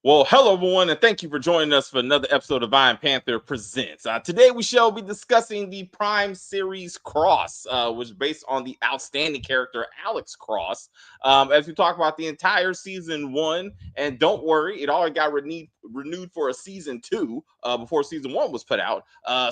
Well, hello everyone, and thank you for joining us for another episode of Iron Panther Presents. Today we shall be discussing the Prime Series Cross, which is based on the outstanding character Alex Cross. As we talk about the entire season one, and don't worry, it already got renewed for a season two before season one was put out.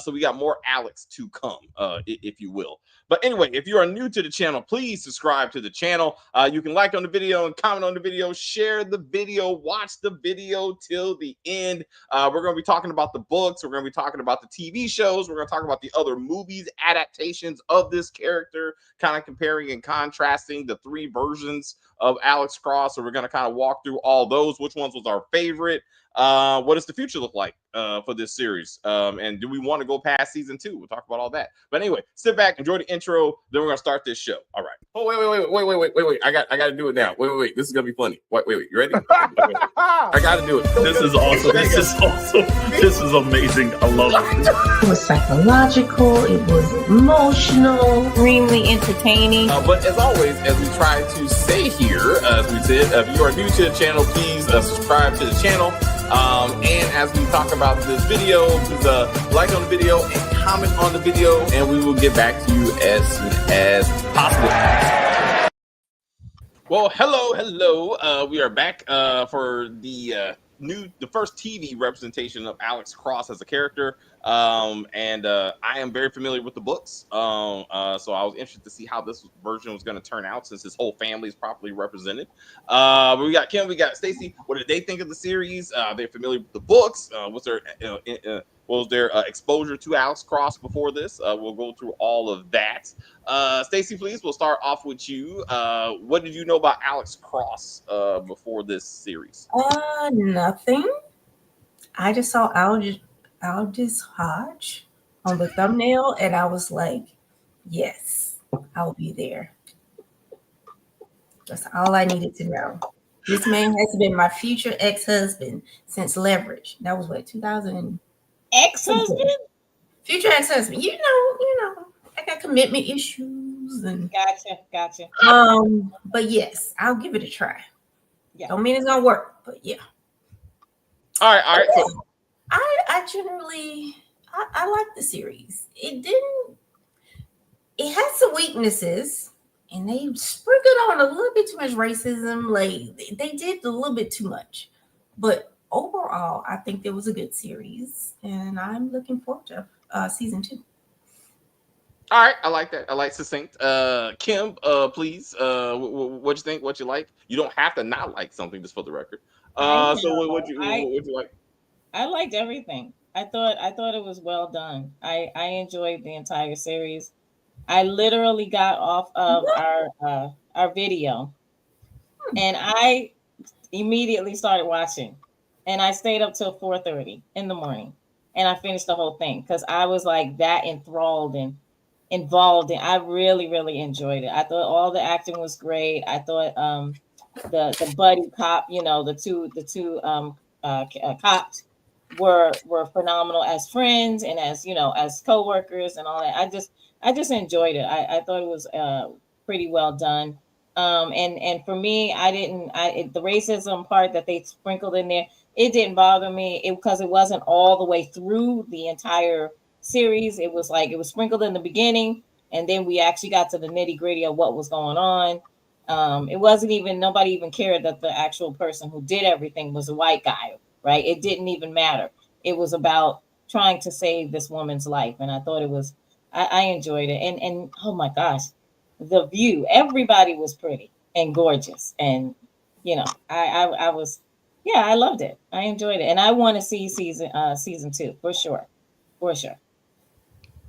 So we got more Alex to come, if you will. But anyway, if you are new to the channel, please subscribe to the channel. You can like on the video and comment on the video, share the video, watch the video till the end. We're going to be talking about the books. We're going to be talking about the TV shows. We're going to talk about the other movies, adaptations of this character, kind of comparing and contrasting the three versions of Alex Cross. So we're going to kind of walk through all those. Which ones was our favorite? What does the future look like for this series? And do we want to go past season two? We'll talk about all that. But anyway, sit back, enjoy the intro. Then we're gonna start this show. All right. Oh wait! I got to do it now. Wait! This is gonna be funny. Wait! You ready? I got to do it. This is awesome. This is awesome. This is amazing. I love it. It was psychological. It was emotional. Extremely entertaining. But as always, as we try to say here, as we said, if you are new to the channel, please subscribe to the channel. And as we talk about this video, please like on the video and comment on the video, and we will get back to you as soon as possible. Well, hello. We are back for the first TV representation of Alex Cross as a character. And I am very familiar with the books. So I was interested to see how this version was going to turn out since his whole family is properly represented. But we got Kim, we got Stacy. What did they think of the series? They're familiar with the books. Was their exposure to Alex Cross before this? We'll go through all of that. Stacy, please, we'll start off with you. What did you know about Alex Cross before this series? Nothing. I just saw Aldous Hodge on the thumbnail, and I was like, yes, I'll be there. That's all I needed to know. This man has been my future ex-husband since Leverage. That was what, 2000? Ex-husband? Future ex-husband. You know, I got commitment issues and Gotcha. But yes, I'll give it a try. Yeah. Don't mean it's gonna work, but yeah. All right. So, I generally I like the series. It had some weaknesses, and they sprinkled on a little bit too much racism. Like they did a little bit too much, but overall, I think it was a good series, and I'm looking forward to season 2. all right, I like that. I like succinct. Kim, please. What you think? What you like? You don't have to not like something, just for the record. So what you like? I liked everything. I thought it was well done. I enjoyed the entire series. I literally got off of our video, and I immediately started watching, and I stayed up till 4:30 in the morning, and I finished the whole thing because I was like that enthralled and involved, and I really enjoyed it. I thought all the acting was great. I thought the buddy cop, the two cops were phenomenal as friends and as co-workers and all that. I just enjoyed it. I thought it was pretty well done. And for me, the racism part that they sprinkled in there, it didn't bother me because it wasn't all the way through the entire series. It was like it was sprinkled in the beginning, and then we actually got to the nitty-gritty of what was going on. It wasn't even, nobody even cared that the actual person who did everything was a white guy, right? It didn't even matter. It was about trying to save this woman's life, and I thought it was, I enjoyed it. And oh my gosh, the view, everybody was pretty and gorgeous, and I was, I loved it. I enjoyed it, and I want to see season 2 for sure.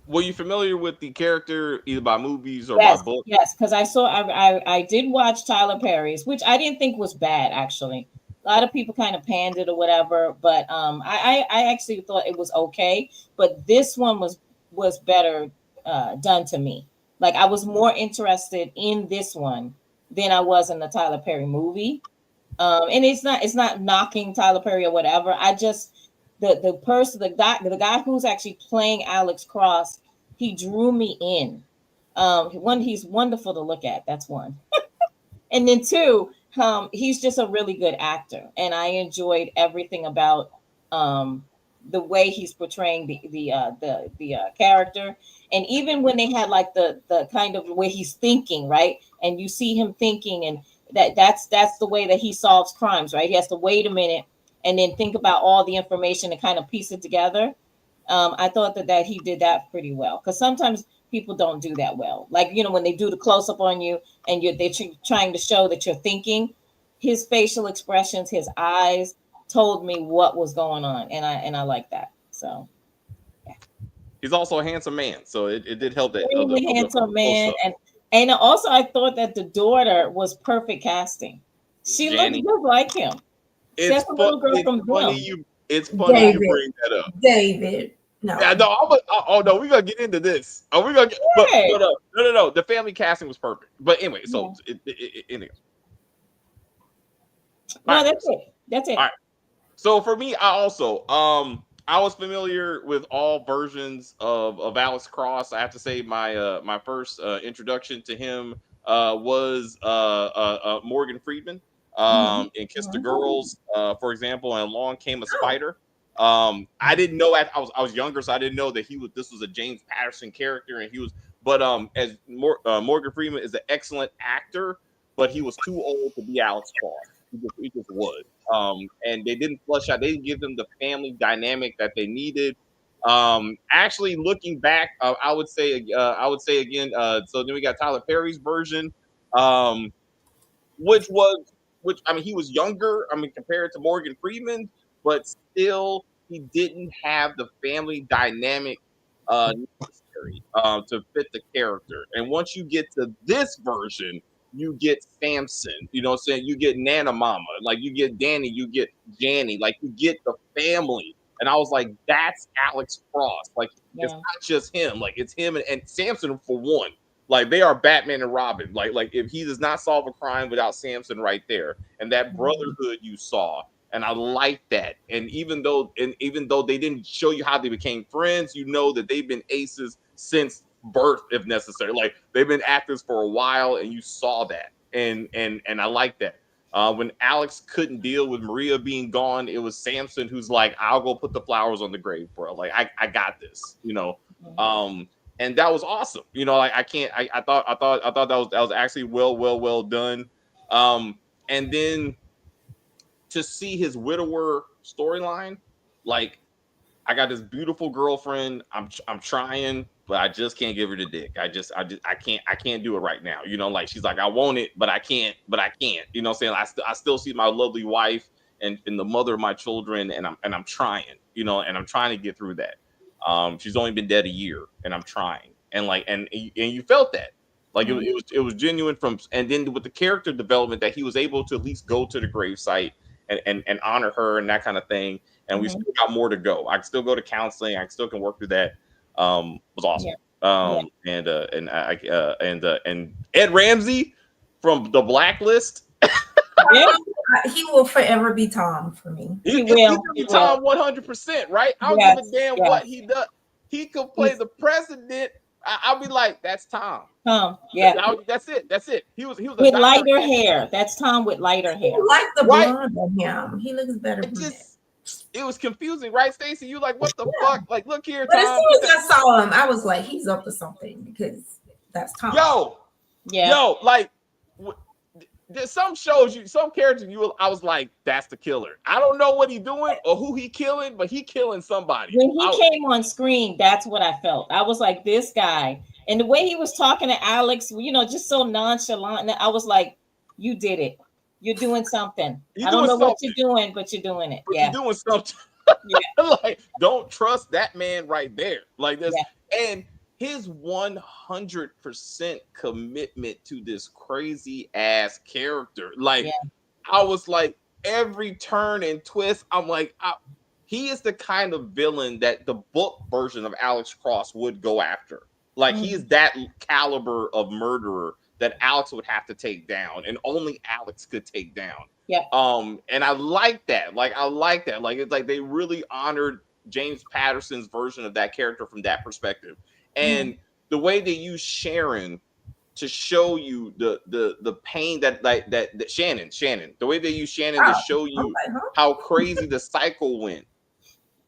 Were you familiar with the character either by movies or by books? Yes, because I did watch Tyler Perry's, which I didn't think was bad actually. A lot of people kind of panned it or whatever, but I actually thought it was okay. But this one was better done to me. Like I was more interested in this one than I was in the Tyler Perry movie. And it's not knocking Tyler Perry or whatever. I just the guy who's actually playing Alex Cross, he drew me in. He's wonderful to look at. That's one. And then two, he's just a really good actor, and I enjoyed everything about the way he's portraying the character. And even when they had like the kind of way he's thinking, right, and you see him thinking, and that's the way that he solves crimes, right? He has to wait a minute and then think about all the information and kind of piece it together. I thought that he did that pretty well, because sometimes people don't do that well. Like, you know, when they do the close up on you and they're trying to show that you're thinking, his facial expressions, his eyes told me what was going on, and I like that. So yeah. He's also a handsome man, so it did help that. Really handsome man, and also I thought that the daughter was perfect casting. She Janny. looked just like him. It's That's a little girl from funny. It's funny David. you bring that up. David. No. Yeah, no, oh no, we're gonna get into this. Oh, we're gonna get, but no. The family casting was perfect. But anyway, so anyway. No, that's it. That's it. All right. So for me, I also I was familiar with all versions of Alex Cross. I have to say my first introduction to him was Morgan Freeman in Kiss the Girls, for example, and Along Came a Spider. I didn't know I was younger, so I didn't know that this was a James Patterson character, and he was. But as Morgan Freeman is an excellent actor, but he was too old to be Alex Cross. He just was. And they didn't flush out. They didn't give them the family dynamic that they needed. Actually, looking back, I would say again. So then we got Tyler Perry's version, which I mean, he was younger. I mean, compared to Morgan Freeman, but still, he didn't have the family dynamic necessary to fit the character. And once you get to this version, you get Samson, you know what I'm saying? You get Nana Mama, like you get Danny, you get Janny, like you get the family. And I was like, that's Alex Cross. Like, it's not just him, like it's him and Samson for one. Like they are Batman and Robin. Like if he does not solve a crime without Samson right there, and that brotherhood you saw. And I like that. And even though they didn't show you how they became friends, you know that they've been aces since birth, if necessary. Like they've been actors for a while, and you saw that. And I like that. When Alex couldn't deal with Maria being gone, it was Samson who's like, I'll go put the flowers on the grave, bro. Like I got this, you know. And that was awesome. You know, like I thought that was actually well done. And then to see his widower storyline, like I got this beautiful girlfriend. I'm trying, but I just can't give her the dick. I can't do it right now. You know, like she's like, I want it, but I can't. You know what I'm saying? I still see my lovely wife and the mother of my children, and I'm trying, you know, and I'm trying to get through that. She's only been dead a year, and I'm trying. And like, and you felt that. Like it was genuine and then with the character development that he was able to at least go to the gravesite and honor her and that kind of thing. And we still got more to go. I can still go to counseling. I still can work through that. Was awesome. And Ed Ramsey from The Blacklist. He will forever be Tom for me. He will be Tom 100%, right? I don't give a damn what he does. He could play the president. I'll be like, that's Tom. That's it. He was with lighter hair. That's Tom with lighter hair. I like the blonde on him. He looks better. It was confusing, right, Stacey? You like, what the fuck? Like, look here, but Tom. As soon as I saw him, I was like, he's up to something because that's Tom. Yo, like there's some shows, some characters, I was like, that's the killer. I don't know what he doing or who he killing, but he killing somebody. When he came on screen, that's what I felt. I was like, this guy, and the way he was talking to Alex, you know, just so nonchalant. I was like, you did it. You're doing something. I don't know what you're doing, but you're doing it. You're doing something. Like, don't trust that man right there. Like this, and his 100% commitment to this crazy ass character. Like, I was like, every turn and twist, I'm like, he is the kind of villain that the book version of Alex Cross would go after. Like, he is that caliber of murderer that Alex would have to take down, and only Alex could take down. And I like that. Like, it's like they really honored James Patterson's version of that character from that perspective. And the way they use Sharon to show you the pain that that Shannon, the way they use Shannon to show you how crazy the cycle went.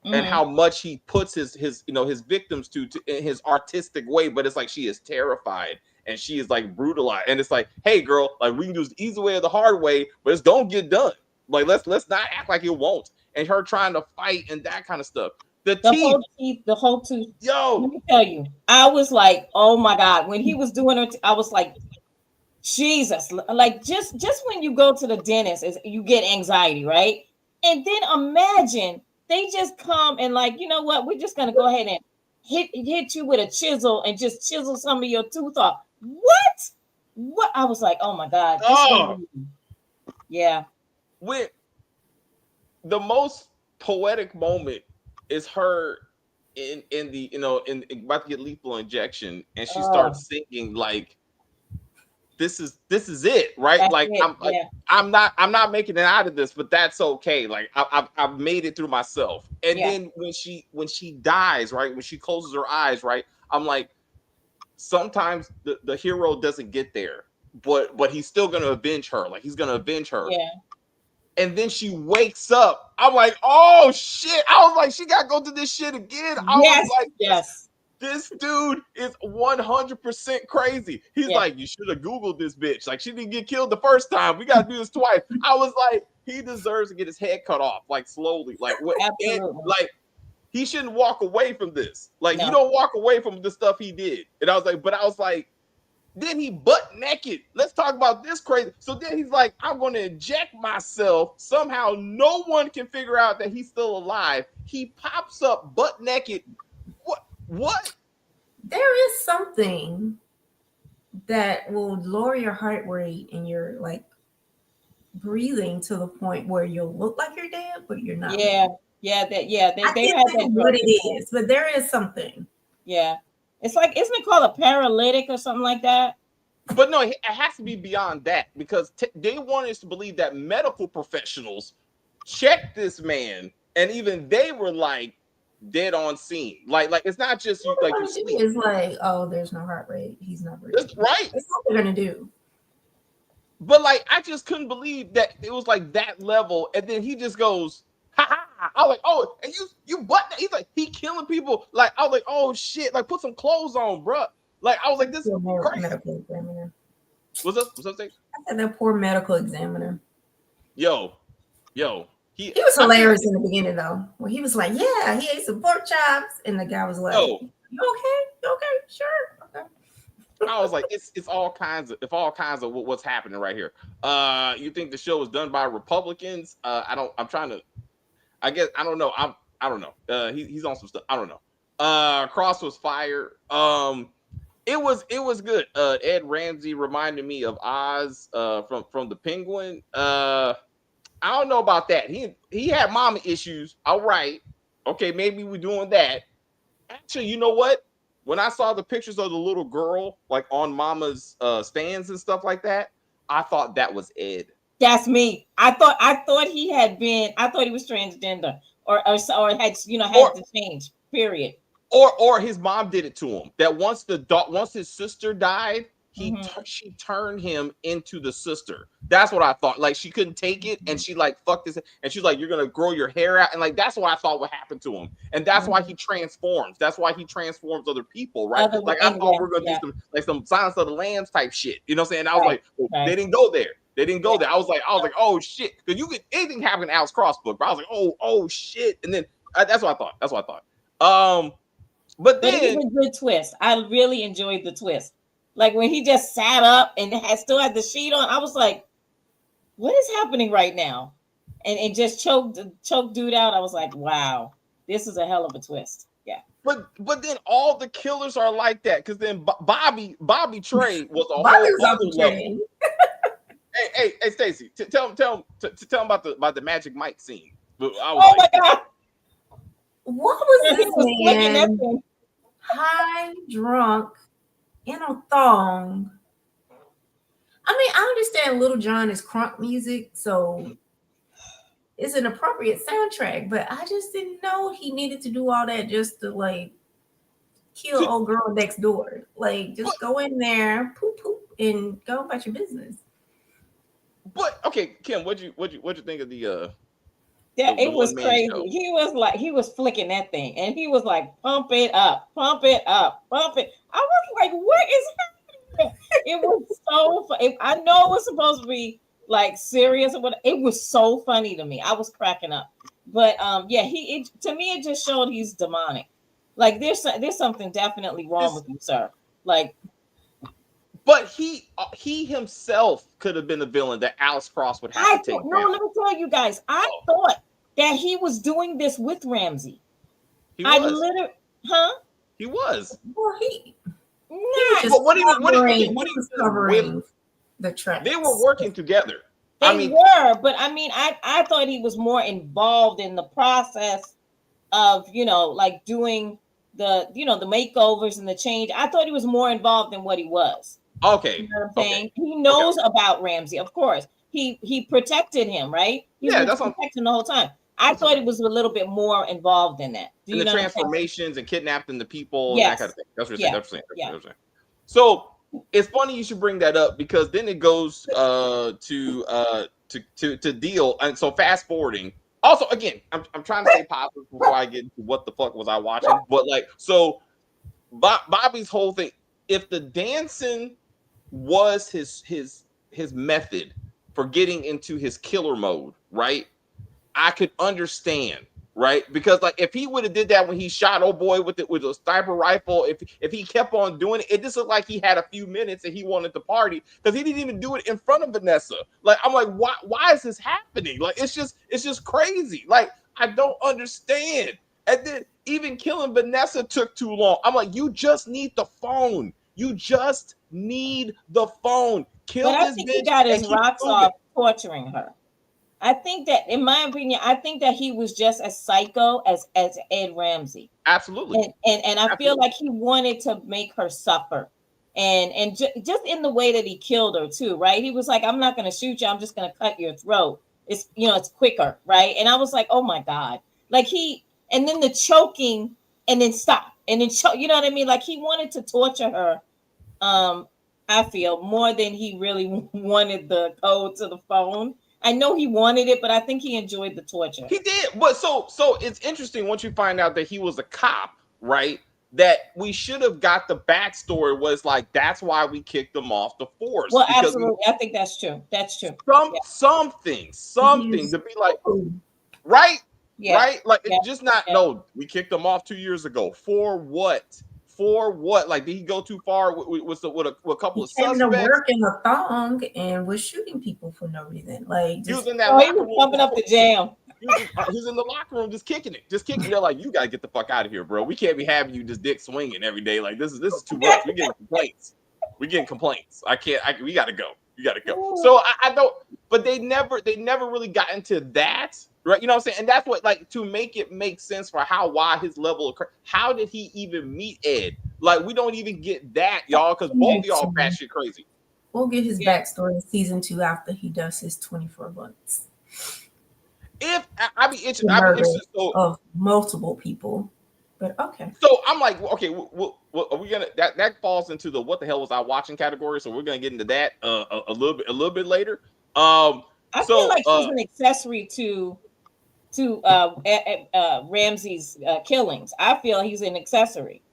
And how much he puts his you know his victims to in his artistic way, but it's like she is terrified and she is like brutalized, and it's like, hey girl, like we can do this easy way or the hard way, but it's don't get done. Like let's not act like it won't. And her trying to fight and that kind of stuff. The whole tooth. Yo, let me tell you, I was like, oh my god, when he was doing it, I was like, Jesus, like just when you go to the dentist, you get anxiety, right? And then imagine. They just come and like, you know what? We're just gonna go ahead and hit you with a chisel and just chisel some of your tooth off. What? I was like, oh my god. Yeah. With the most poetic moment is her in the in about to get lethal injection, and she starts singing like, this is it, right? That's like it, I'm not making it out of this, but that's okay. Like I've made it through myself. And then when she dies, right, when she closes her eyes, right, I'm like, sometimes the hero doesn't get there, but he's still gonna avenge her. Like he's gonna avenge her. Yeah. And then she wakes up. I'm like, oh shit! I was like, she gotta go through this shit again. I was like, yes. This dude is 100% crazy. He's like, you should have Googled this bitch. Like, she didn't get killed the first time. We got to do this twice. I was like, he deserves to get his head cut off, like, slowly. Like, what? Like, he shouldn't walk away from this. Like, you don't walk away from the stuff he did. And I was like, then he butt naked. Let's talk about this crazy. So then he's like, I'm going to inject myself. Somehow no one can figure out that he's still alive. He pops up butt naked. What? There is something that will lower your heart rate and you're like breathing to the point where you'll look like you're dead, but you're not. Yeah. They had that. What it is, but there is something. Yeah. It's like, isn't it called a paralytic or something like that? But no, it has to be beyond that, because they want us to believe that medical professionals checked this man, and even they were like, dead on scene. Like it's not just like you sleep. It's like, oh, there's no heart rate. He's not breathing. That's right. That's what they're gonna do. But like, I just couldn't believe that it was like that level. And then he just goes, ha ha. I was like, oh, and you butt. He's like, he killing people. Like, I was like, oh shit. Like, put some clothes on, bro. Like, I was like, this is crazy. Medical examiner. What's up? I said that poor medical examiner. Yo. He was hilarious in the beginning, though. When he was like, "Yeah, he ate some pork chops," and the guy was like, "You okay? You okay? Sure, okay." I was like, it's all kinds of what's happening right here. You think the show was done by Republicans? I don't know. I don't know. He's on some stuff. I don't know. Cross was fired. It was good. Ed Ramsey reminded me of Oz from the Penguin. I don't know about that. He had mama issues. All right. Okay, maybe we're doing that. Actually, you know what? When I saw the pictures of the little girl like on mama's stands and stuff like that, I thought that was Ed. That's me. I thought he was transgender or had had to change. Period. Or his mom did it to him. That once his sister died, she turned him into the sister. That's what I thought. Like, she couldn't take it, and she like fucked this, and she's like, "You're gonna grow your hair out," and like that's what I thought would happen to him, and that's why he transforms. That's why he transforms other people, right? Like I thought we were gonna do some Silence of the Lambs type shit. You know what I'm saying? I was like, they didn't go there. They didn't go there. I was like, oh shit, because anything happen in Alex Cross book. But I was like, oh shit, and then that's what I thought. But then it was a good twist. I really enjoyed the twist. Like when he just sat up and still had the sheet on, I was like, what is happening right now? And just choked dude out. I was like, wow, this is a hell of a twist. Yeah. But then all the killers are like that, because then Bobby Trey was a whole other level. Hey, Stacey, tell him about the Magic Mike scene. My God. What was this man high, drunk, in a thong? I mean, I understand Little John is crunk music, so it's an appropriate soundtrack, but I just didn't know he needed to do all that just to like kill old girl next door. Like, just go in there, poop, and go about your business. But okay, Kim, what'd you think of the Yeah, the it was one-man crazy. show? He was flicking that thing, and he was like, pump it up, pump it up, pump it. I was like, what is happening? It was so funny. I know it was supposed to be like serious, but it was so funny to me. I was cracking up. But yeah, to me it just showed he's demonic. Like there's something definitely wrong with you, sir. Like, but he himself could have been the villain that Alex Cross would have to take down. Let me tell you guys, I thought that he was doing this with Ramsey. He was. He was. Well, he But what he was covering the tracks. They were working together. They were, but I mean, I thought he was more involved in the process of, like doing the makeovers and the change. I thought he was more involved than what he was. Okay. You know what I'm saying? He knows about Ramsey, of course. He protected him, right? That's protecting the whole time. I thought it was a little bit more involved in that. And the transformations and kidnapping the people, yes. and that kind of thing. That's what you're saying. So it's funny you should bring that up, because then it goes to deal. And so fast forwarding. Also, again, I'm trying to stay positive before I get into what the fuck was I watching. But like, so Bobby's whole thing, if the dancing was his method for getting into his killer mode, right? I could understand, right? Because like if he would have did that when he shot old boy with a sniper rifle, if he kept on doing it, it just looked like he had a few minutes and he wanted to party, because he didn't even do it in front of Vanessa. Like I'm like, why is this happening? Like it's just crazy. Like I don't understand. And then even killing Vanessa took too long. I'm like, you just need the phone. You just need the phone. Kill but this I think bitch. He got his rocks off torturing her. I think that, in my opinion, he was just as psycho as Ed Ramsey. Absolutely. And I feel like he wanted to make her suffer. And just in the way that he killed her too, right? He was like, I'm not going to shoot you. I'm just going to cut your throat. It's, it's quicker, right? And I was like, oh my God. Like and then the choking and then stop. And then, you know what I mean? Like he wanted to torture her. I feel more than he really wanted the code to the phone. I know he wanted it, but I think he enjoyed the torture. He did. But so it's interesting once you find out that he was a cop, right? That we should have got the backstory was like, that's why we kicked him off the force. Well, absolutely. I think that's true. That's true. Something to be like, right? Yeah. Right? Like Yeah. it's just not, no, we kicked him off 2 years ago. For what? For what? Like, did he go too far with a couple of suspects? He came to work in a thong and was shooting people for no reason. Like he was in that locker room, pumping up the jam. He was in the locker room just kicking it. They're like, you gotta get the fuck out of here, bro. We can't be having you just dick swinging every day. Like this is too much. We're getting complaints. We gotta go. You gotta go. So I don't. But they never really got into that. Right, you know what I'm saying? And that's what, like, to make it make sense for why his level of how did he even meet Ed? Like, we don't even get that, y'all, because both of y'all batshit crazy. We'll get his backstory in season 2 after he does his 24 months. I'd be interested of multiple people, but okay. So I'm like, okay, are we gonna that falls into the what the hell was I watching category? So we're gonna get into that a little bit later. I feel like he's an accessory to Ramsey's killings. I feel he's an accessory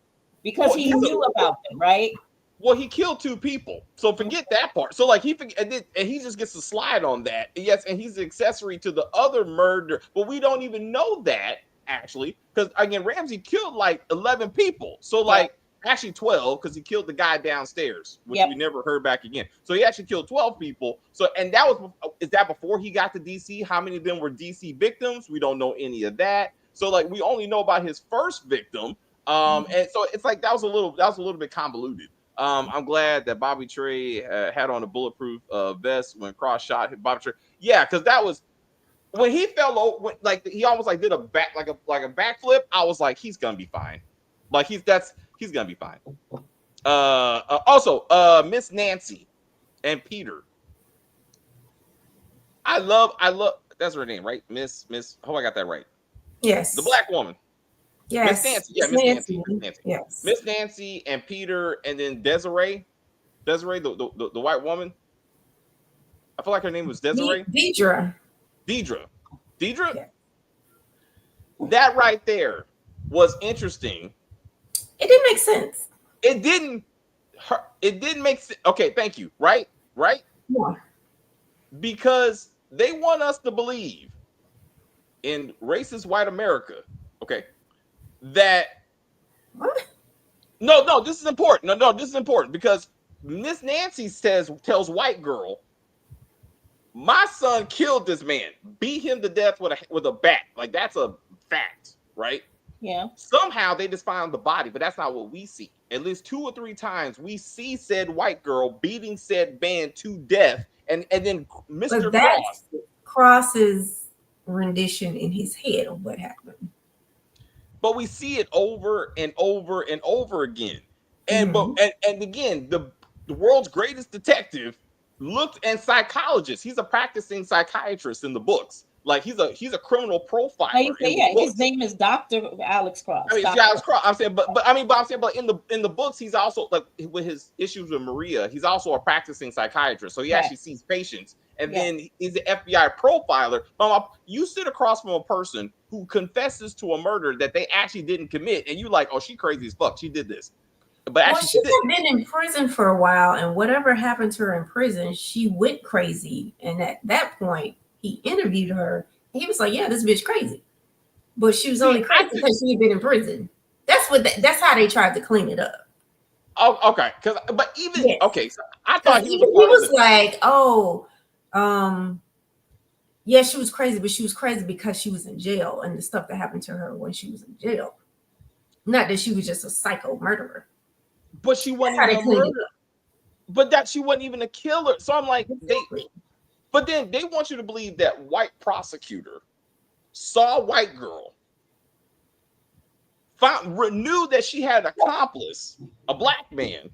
because he knew about them, right? Well, he killed 2 people, so forget that part. So like he just gets to slide on that. Yes, and he's an accessory to the other murder, but we don't even know that actually, because again, Ramsey killed like 11 people. So like actually 12, because he killed the guy downstairs, which we never heard back again. So he actually killed 12 people. So is that before he got to DC? How many of them were DC victims? We don't know any of that. So like we only know about his first victim. And so it's like that was a little bit convoluted. I'm glad that Bobby Trey had on a bulletproof vest when Cross shot Bobby Trey. Yeah, because that was when he fell over. Like he almost like did a backflip. I was like, he's gonna be fine. Like he's gonna be fine. Also, Miss Nancy and Peter. I love. That's her name, right? Miss. Oh, I got that right. Yes. The black woman. Yes. Miss Nancy. Yeah, Miss Nancy. Yes. Miss Nancy and Peter, and then Desiree. Desiree, the white woman. I feel like her name was Desiree. Deidre. Deidre. Yeah. That right there was interesting. It didn't make sense. It didn't make sense. Okay, thank you. Right? Yeah. Because they want us to believe in racist white America. Okay. That What? no, this is important. No, this is important because Miss Nancy tells white girl, my son killed this man, beat him to death with a bat. Like, that's a fact, right? Yeah. Somehow they just found the body, but that's not what we see. At least 2 or 3 times we see said white girl beating said man to death, and then Mr. But that's Cross's rendition in his head of what happened. But we see it over and over and over again. And and again, the world's greatest detective and psychologist. He's a practicing psychiatrist in the books. Like, he's a criminal profiler. His name is Dr. Alex Cross. I mean, Alex Cross. I'm saying, but in the books, he's also, like, with his issues with Maria, he's also a practicing psychiatrist. So he actually sees patients, and then he's an FBI profiler. You sit across from a person who confesses to a murder that they actually didn't commit, and you like, oh, she crazy as fuck. She did this. But actually, she had been in prison for a while, and whatever happened to her in prison, she went crazy. And at that point, he interviewed her, and he was like, "Yeah, this bitch crazy," but she was only crazy because she had been in prison. That's how they tried to clean it up. Oh, okay. So I thought he was like, "Oh, yeah, she was crazy, but she was crazy because she was in jail and the stuff that happened to her when she was in jail. Not that she was just a psycho murderer." But she wasn't even a murderer. But that she wasn't even a killer. So I'm like, but then they want you to believe that white prosecutor saw a white girl, knew that she had an accomplice, a black man,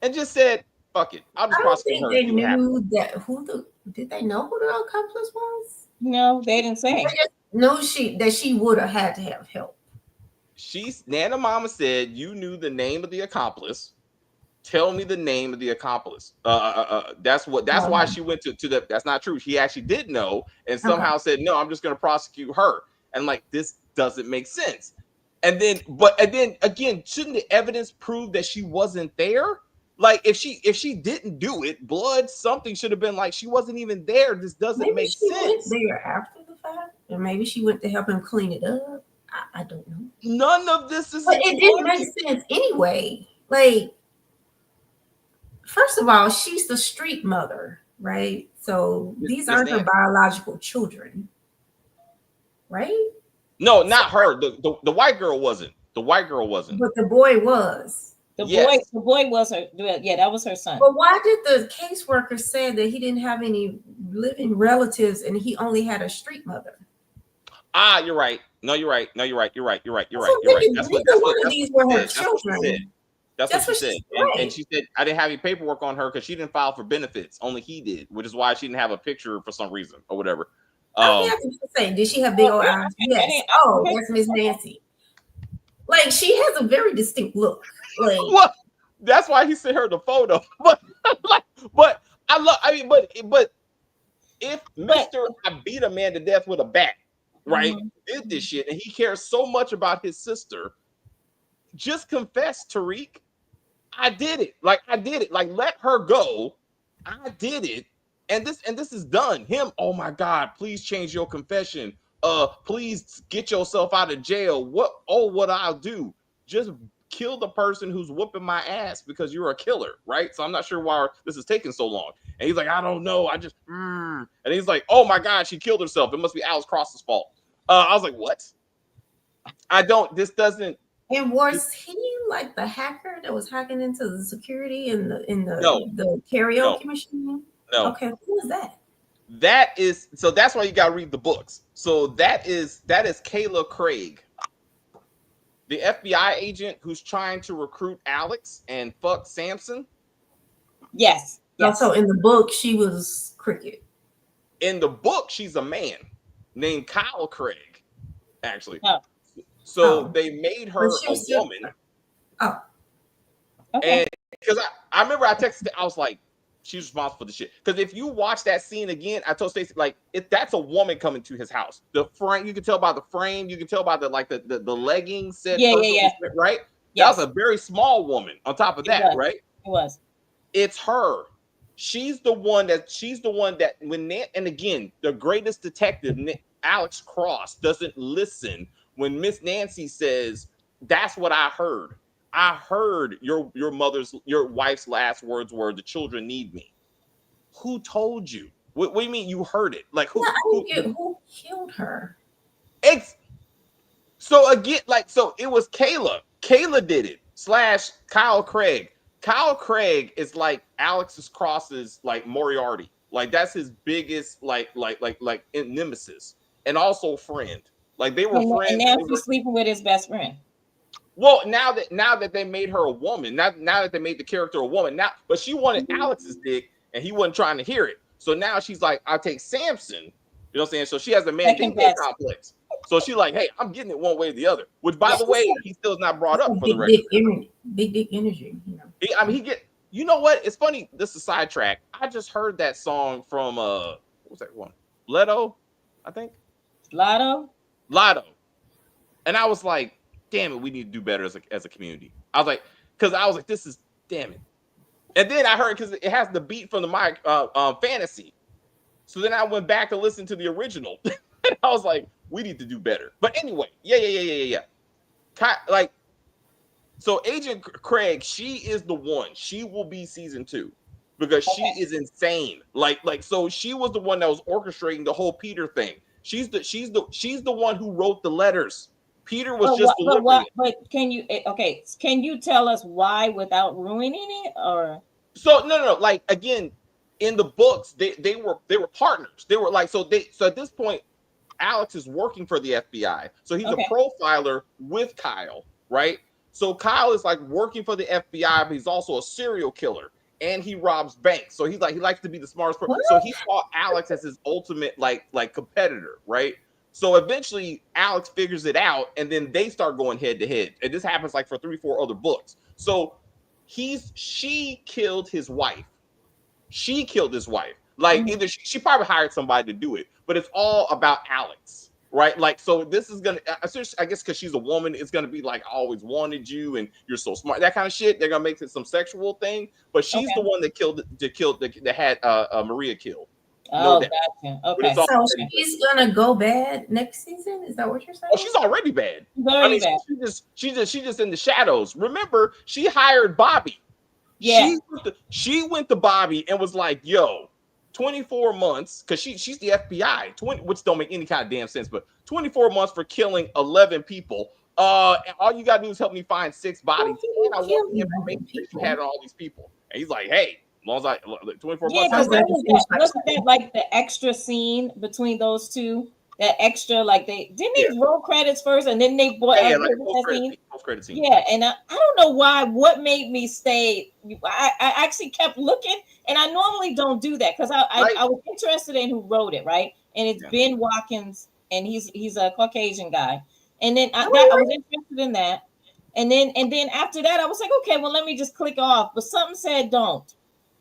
and just said, "Fuck it, I'll just prosecute her." They knew that did they know who the accomplice was? No, they didn't say. She would have had to have help. Nana Mama said, "You knew the name of the accomplice. Tell me the name of the accomplice." That's why she went to the. That's not true. She actually did know, and somehow said, "No, I'm just going to prosecute her." And like, this doesn't make sense. And then again, shouldn't the evidence prove that she wasn't there? Like, if she didn't do it, something should have been like, she wasn't even there. This doesn't make sense. Maybe she went there after the fact, or maybe she went to help him clean it up. I don't know. None of this is. But it didn't make sense anyway. Like, first of all, she's the street mother, right? So these aren't her biological children, right? No, not her. The white girl wasn't. The white girl wasn't. But the boy was. The boy was her. Yeah, that was her son. But why did the caseworker say that he didn't have any living relatives and he only had a street mother? You're right. No, you're right. You're right. That's what these were her children. That's what she said. And she said, I didn't have any paperwork on her because she didn't file for benefits. Only he did, which is why she didn't have a picture for some reason or whatever. Did she have big old eyes? Yes. Oh, that's Miss Nancy. Like, she has a very distinct look. Like, well, that's why he sent her the photo. But if I beat a man to death with a bat, right? Did this shit, and he cares so much about his sister, just confess, Tariq. I did it. Like, let her go. I did it. And this is done. Him, oh my God, please change your confession. Please get yourself out of jail. What I'll do. Just kill the person who's whooping my ass because you're a killer, right? So I'm not sure why this is taking so long. And he's like, I don't know. I just and he's like, oh my God, she killed herself. It must be Alex Cross's fault. I was like, what? This doesn't. And was he like the hacker that was hacking into the security in the karaoke machine? No. Okay, who was that? So that's why you gotta read the books. So that is Kayla Craig, the FBI agent who's trying to recruit Alex and fuck Samson. Yes. So in the book, she was Cricket. In the book, she's a man named Kyle Craig, actually. Oh. So they made her a woman. Oh. Okay. because I remember I texted, I was like, she's responsible for the shit. Because if you watch that scene again, I told Stacey, like, if that's a woman coming to his house, the frame, you can tell by the frame, you can tell by the leggings said, right? Yes. That was a very small woman on top of that, right? It was. It's her. She's the one that when and again, the greatest detective, Alex Cross, doesn't listen when Miss Nancy says, that's what I heard. I heard your wife's last words were, the children need me. Who told you? What do you mean you heard it? Like who killed her? So again, so it was Kayla. Kayla did it / Kyle Craig. Kyle Craig is like Alex's Cross's like Moriarty. Like that's his biggest like nemesis and also friend. Like they were friends. And now he's sleeping with his best friend. Well, now that they made her a woman, now that they made the character a woman, but she wanted Alex's dick and he wasn't trying to hear it. So now she's like, I'll take Samson. You know what I'm saying? So she has a Mandingo complex. So she's like, hey, I'm getting it one way or the other. Which, by the way, he still is not brought up for the record. Big dick energy. You know. You know what? It's funny. This is a sidetrack. I just heard that song from what was that one? Leto, I think. Lotto. And I was like, damn it, we need to do better as a community. I was like, this is damn it. And then I heard because it has the beat from the Fantasy. So then I went back and listened to the original. And I was like, we need to do better. But anyway, yeah. So Agent Craig, she is the one. She will be season 2 because she is insane. So she was the one that was orchestrating the whole Peter thing. She's the one who wrote the letters. Peter was just delivering it. But can you tell us why without ruining it? Or so no. Like again, in the books, they were partners. They were so at this point, Alex is working for the FBI. So he's a profiler with Kyle, right? So Kyle is like working for the FBI, but he's also a serial killer and he robs banks. So he likes to be the smartest person. So he saw Alex as his ultimate like competitor, right? So eventually Alex figures it out and then they start going head to head. And this happens like for 3-4 other books. So she killed his wife. Like either she probably hired somebody to do it, but it's all about Alex, right? Like, so this is gonna, I guess, because she's a woman, it's gonna be like, I always wanted you, and you're so smart, that kind of shit. They're gonna make it some sexual thing, but she's the one that had Maria killed. Oh, gotcha. Okay. So she's gonna go bad next season. Is that what you're saying? Oh, she's already bad. Bad. She's just in the shadows. Remember, she hired Bobby. Yeah. She went to Bobby and was like, yo, 24 months, because she's the FBI, which don't make any kind of damn sense, but 24 months for killing 11 people. And all you gotta do is help me find 6 bodies. And I want the information you had on all these people. And he's like, hey, as long as I 24 months. Wasn't that like the extra scene between those two? That extra, like they roll credits first and then they bought post-credit scene. Yeah, and I don't know why. What made me stay? I actually kept looking, and I normally don't do that because I was interested in who wrote it, right? And it's Ben Watkins, and he's a Caucasian guy. And then I was interested in that, and then after that, I was like, okay, well, let me just click off. But something said don't,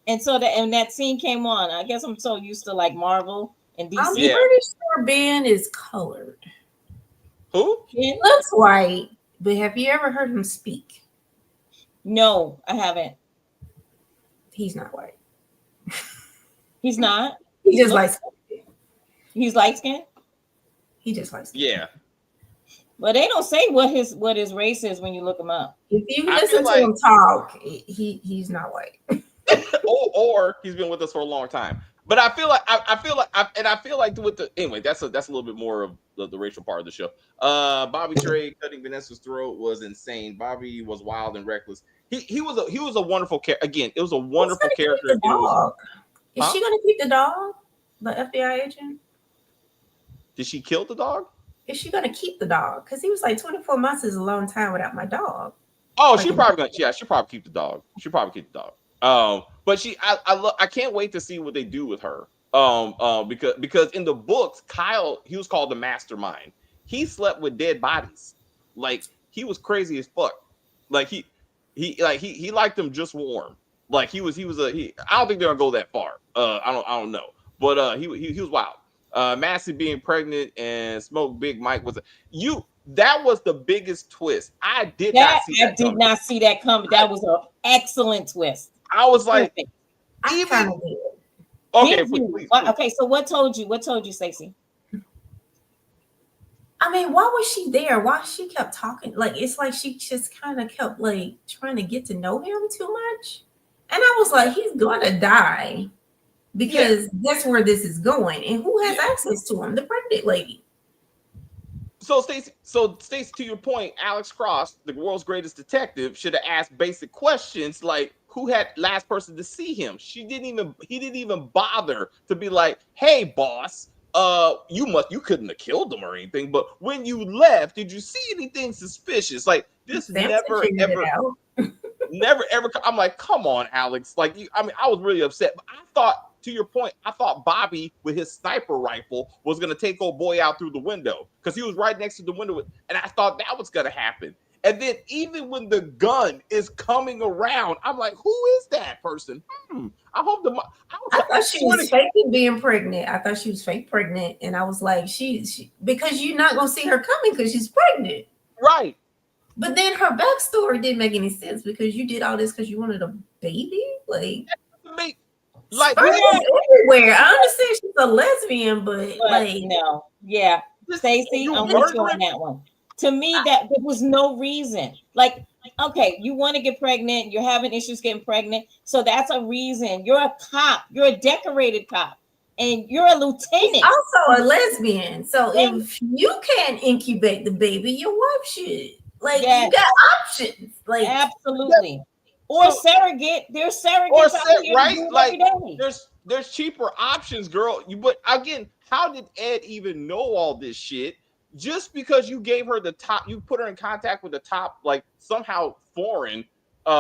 and so that scene came on. I guess I'm so used to like Marvel. I'm pretty sure Ben is colored. Who? He looks white, but have you ever heard him speak? No, I haven't. He's not white. He's not? He just light skinned. He's light skinned? He just light skinned. Yeah. But they don't say what his race is when you look him up. If you listen to him talk, he's not white. or he's been with us for a long time. But I feel like with the anyway, that's a little bit more of the racial part of the show. Bobby Trey cutting Vanessa's throat was insane. Bobby was wild and reckless. He was a wonderful character. Again, it was a wonderful character. Is she gonna keep the dog? The FBI agent? Did she kill the dog? Is she gonna keep the dog? Because he was like 24 months is a long time without my dog. Oh, she'll probably keep the dog. She'll probably keep the dog. But I can't wait to see what they do with her. Because in the books, Kyle, he was called the mastermind. He slept with dead bodies. Like he was crazy as fuck. Like he he liked them just warm. Like he was I don't think they're gonna go that far. I don't know, but he was wild. Massey being pregnant and Smoke Big Mike that was the biggest twist. I did not see that coming. That was an excellent twist. I was like, even okay, please. Okay. So what told you, Stacey? I mean, why was she there? Why she kept talking? Like, it's like she just kind of kept like trying to get to know him too much. And I was like, he's gonna die because that's where this is going. And who has access to him? The pregnant lady. So Stacey, to your point, Alex Cross, the world's greatest detective, should have asked basic questions like, who had last person to see him? He didn't even bother to be like, hey boss, you couldn't have killed him or anything, but when you left, did you see anything suspicious? Like this never ever. I'm like, come on, Alex. Like, I was really upset. But I thought, to your point, Bobby with his sniper rifle was gonna take old boy out through the window because he was right next to the window, and I thought that was gonna happen. And then even when the gun is coming around, I'm like, who is that person? I thought she was faking being pregnant. I thought she was fake pregnant, and I was like, she because you're not gonna see her coming because she's pregnant, right? But then her backstory didn't make any sense because you did all this because you wanted a baby, like everywhere. I understand she's a lesbian, but like no, yeah, Stacey, I'm with you on that one. To me, that there was no reason. Like, okay, you want to get pregnant, you're having issues getting pregnant, so that's a reason. You're a cop, you're a decorated cop, and you're a lieutenant. She's also a lesbian. So if you can't incubate the baby, your wife should. Like, you got options. Like, absolutely. Or surrogate. There's surrogates out here, right? Like, every day. there's cheaper options, girl. But again, how did Ed even know all this shit? Just because you gave her you put her in contact with the top, like somehow foreign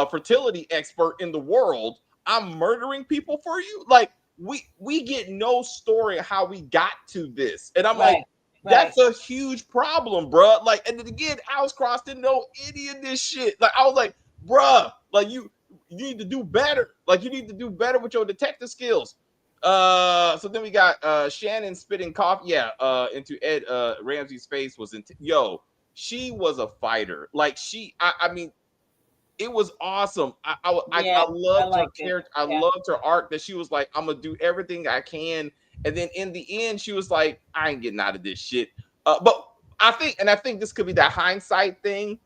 fertility expert in the world, I'm murdering people for you. Like we get no story of how we got to this, and I'm like, that's a huge problem, bruh. Like, and then again, Alex Cross didn't know any of this shit. Like, I was like, bruh, like you need to do better. Like, you need to do better with your detective skills. So then we got Shannon spitting coffee into Ed Ramsey's face she was a fighter. Like I mean, it was awesome. I loved her character. I loved her arc that she was like, I'm gonna do everything I can, and then in the end she was like, I ain't getting out of this shit. But I think this could be that hindsight thing,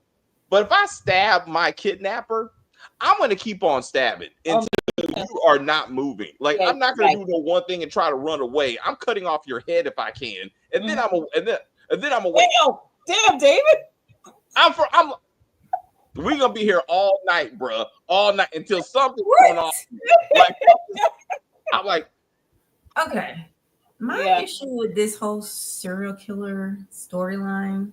but if I stab my kidnapper, I'm gonna keep on stabbing until you are not moving. Like, I'm not gonna do the one thing and try to run away. I'm cutting off your head if I can, and then I'm away. Damn, David. We're gonna be here all night, bruh. All night until something's going on. Like, I'm like, okay. My issue with this whole serial killer storyline,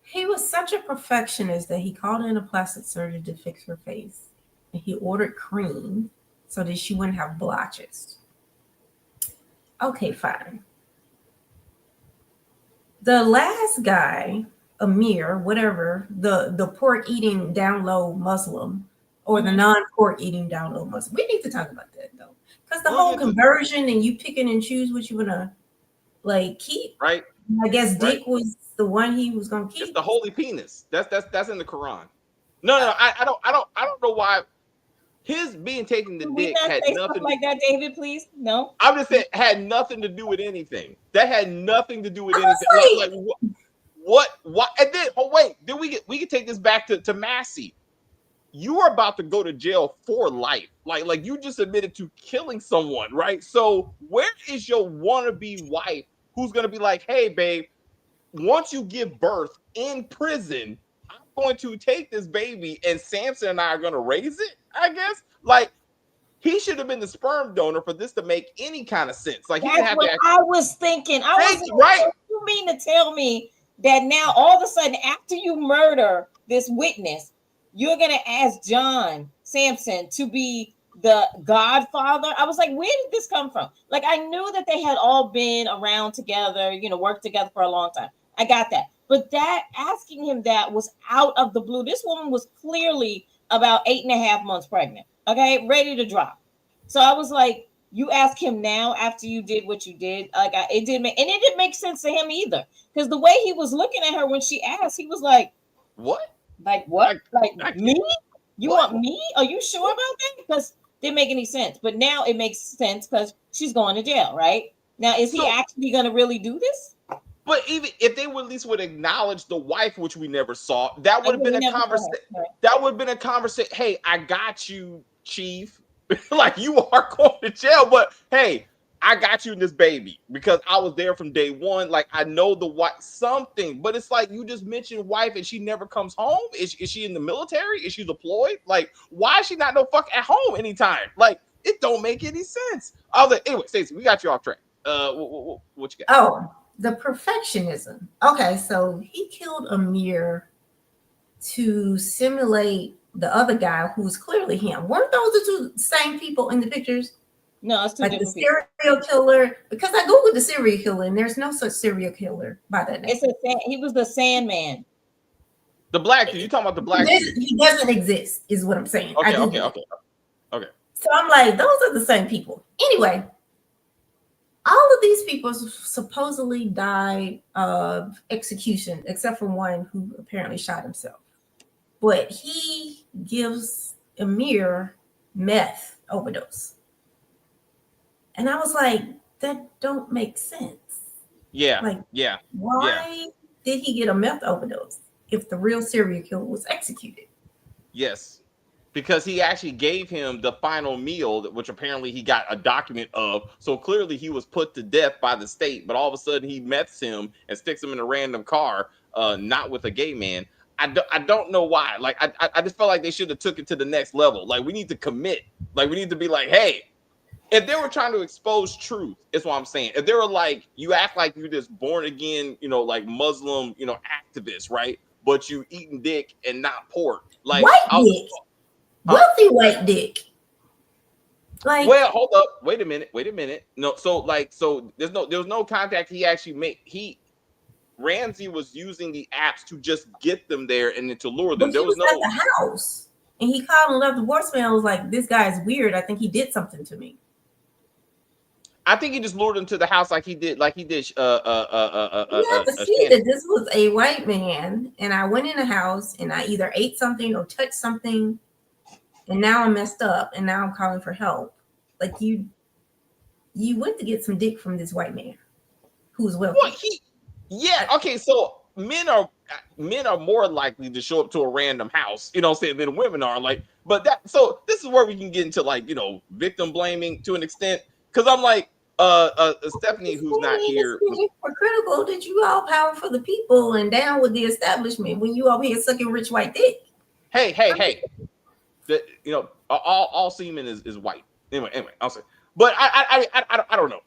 he was such a perfectionist that he called in a plastic surgeon to fix her face. And he ordered cream so that she wouldn't have blotches. Okay, fine. The last guy, Amir, whatever, the pork eating down low Muslim or the non-pork eating down low Muslim. We need to talk about that though. Because the whole conversion and you picking and choose what you wanna like keep. Right. I guess Dick was the one he was gonna keep. It's the holy penis. That's in the Quran. No, I don't know why his being taken to Dick had nothing like that, David, please. No. I'm just saying had nothing to do with anything. That had nothing to do with anything. Like what? And then then we can take this back to Massey. You are about to go to jail for life. Like you just admitted to killing someone, right? So where is your wannabe wife who's gonna be like, hey, babe, once you give birth in prison, I'm going to take this baby and Samson and I are gonna raise it, I guess. Like, he should have been the sperm donor for this to make any kind of sense. Like, that's what I was thinking. Right. You mean to tell me that now all of a sudden, after you murder this witness, you're gonna ask John Samson to be the godfather? I was like, where did this come from? Like, I knew that they had all been around together, worked together for a long time. I got that. But that asking him that was out of the blue. This woman was clearly about 8.5 months pregnant. Okay, ready to drop. So I was like, you ask him now after you did what you did. Like it didn't make sense to him either. Because the way he was looking at her when she asked, he was like, what? Like what? I Like me? You what? want me? Are you sure about that? Because it didn't make any sense. But now it makes sense because she's going to jail, right? Now, is he actually going to really do this? But even if they would at least would acknowledge the wife, which we never saw, that would have been a conversation. Right. That would have been a conversation. Hey, I got you, Chief. Like, you are going to jail, but hey, I got you in this baby because I was there from day one. Like, I know the wife, something, but it's like you just mentioned wife and she never comes home. Is she in the military? Is she deployed? Like, why is she not no fuck at home anytime? Like, it don't make any sense. I was like, anyway, Stacey, we got you off track. What you got? Oh, the perfectionism. Okay, so he killed Amir to simulate the other guy who was clearly him. Weren't those the two same people in the pictures? No, it's two like different the serial killer. Because I googled the serial killer, and there's no such serial killer by that name. He was the Sandman. The black dude. You talking about the black dude? He doesn't exist, is what I'm saying. Okay. So I'm like, those are the same people. Anyway, all of these people supposedly died of execution, except for one who apparently shot himself. But he gives Amir meth overdose. And I was like, that don't make sense. Yeah. Like, yeah. Why did he get a meth overdose if the real serial killer was executed? Yes. Because he actually gave him the final meal, which apparently he got a document of. So clearly he was put to death by the state, but all of a sudden he meths him and sticks him in a random car, not with a gay man. I don't know why. Like, I just felt like they should have took it to the next level. Like, we need to commit. Like, we need to be like, hey, if they were trying to expose truth, is what I'm saying. If they were like, you act like you're this born again, like Muslim, activist, right? But you eating dick and not pork. Like, white dick. Wealthy white dick. Like, well, hold up. Wait a minute. No, so there was no contact he actually made. Ramsey was using the apps to just get them there and then to lure them. There was no at the house. And he called and left the voicemail. Was like, this guy is weird. I think he did something to me. I think he just lured him to the house like he did. You have to see that this was a white man, and I went in the house and I either ate something or touched something, and now I'm messed up, and now I'm calling for help. Like you went to get some dick from this white man who's wealthy. Okay, so men are more likely to show up to a random house, than women are. Like, so this is where we can get into victim blaming to an extent, because I'm like. Stephanie, who's not here, for critical that you all power for the people and down with the establishment when you over here sucking rich white dick. Hey, all semen is white. Anyway, I'll say, but I don't know.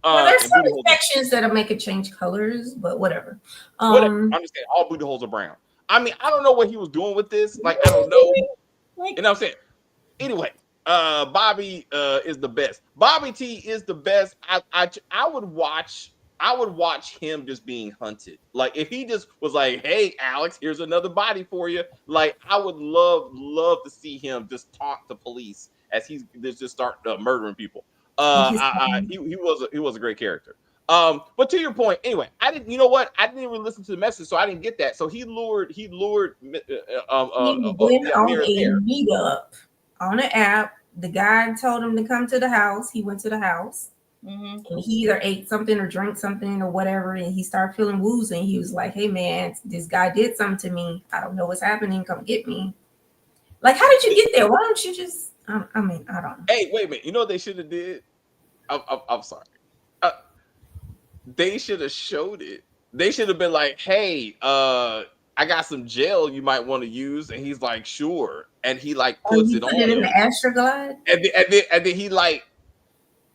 Well, there's some sections that'll make it change colors, but whatever. I'm just saying, all booty holes are brown. I mean, I don't know what he was doing with this. Like, I don't know. You know what I'm saying? Anyway. Bobby is the best. Bobby T is the best. I would watch him just being hunted. Like, if he just was like, hey, Alex, here's another body for you. Like, I would love to see him just talk to police as he's just start murdering people. He was a great character. But to your point, anyway, I didn't even listen to the message, so I didn't get that. So he lured he went on a meetup on an app. The guy told him to come to the house. He went to the house, and he either ate something or drank something or whatever, and he started feeling woozy. He was like, hey man, this guy did something to me. I don't know what's happening. Come get me. Like, how did you get there? Why don't you just I don't know. Hey, wait a minute. You know what they should have did? I'm sorry. They should have showed it. They should have been like, hey, I got some gel you might want to use, and he's like, sure, and he puts it on in the Astroglide, and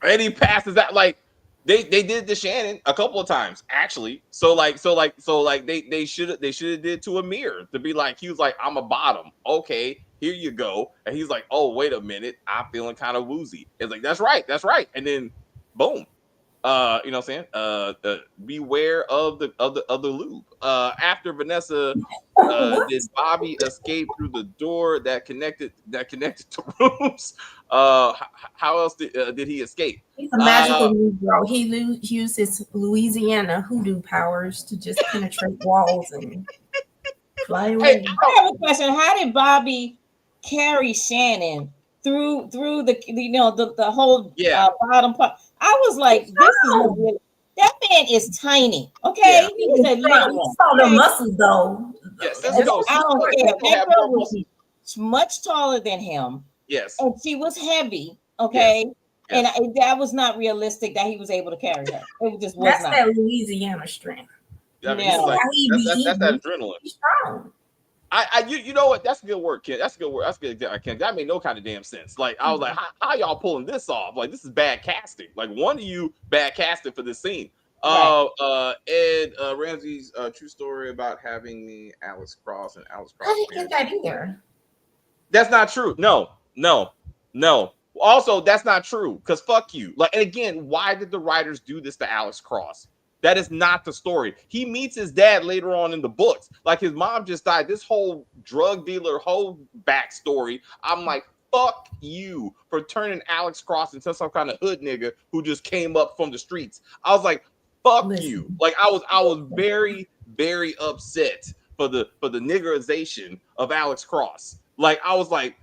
then he passes out. Like, they did to Shannon a couple of times actually. So they should have did to Amir to be like, he was like, I'm a bottom, okay, here you go, and he's like, oh wait a minute, I'm feeling kind of woozy. It's like, that's right, and then boom. You know what I'm saying? Beware of the lube. After Vanessa did Bobby escape through the door that connected to rooms? How else did he escape? He's a magical Negro. He used his Louisiana hoodoo powers to just penetrate walls and fly away. Hey, I have a question. How did Bobby carry Shannon through the whole bottom part? I was like, this is really, that man is tiny. Okay, he's a little. He saw the muscles though. Yes, I don't care. That girl was much taller than him. Yes, and she was heavy. Okay. Yes. And that was not realistic that he was able to carry her. It just was that's not. That Louisiana strength. I mean, that's that adrenaline. He's strong. You know what? That's good work, kid. That's good work. That's good, Ken. That made no kind of damn sense. Like I was like, how y'all pulling this off? Like this is bad casting. Like one of you bad casting for this scene. Right. Ed Ramsey's true story about having the Alex Cross and Alex Cross. I didn't get that either. That's not true. No. Also, that's not true because fuck you. Like, and again, why did the writers do this to Alex Cross? That is not the story. He meets his dad later on in the books. Like his mom just died. This whole drug dealer, whole backstory. I'm like, fuck you for turning Alex Cross into some kind of hood nigga who just came up from the streets. I was like, fuck you. Like I was very, very upset for the niggerization of Alex Cross. Like I was like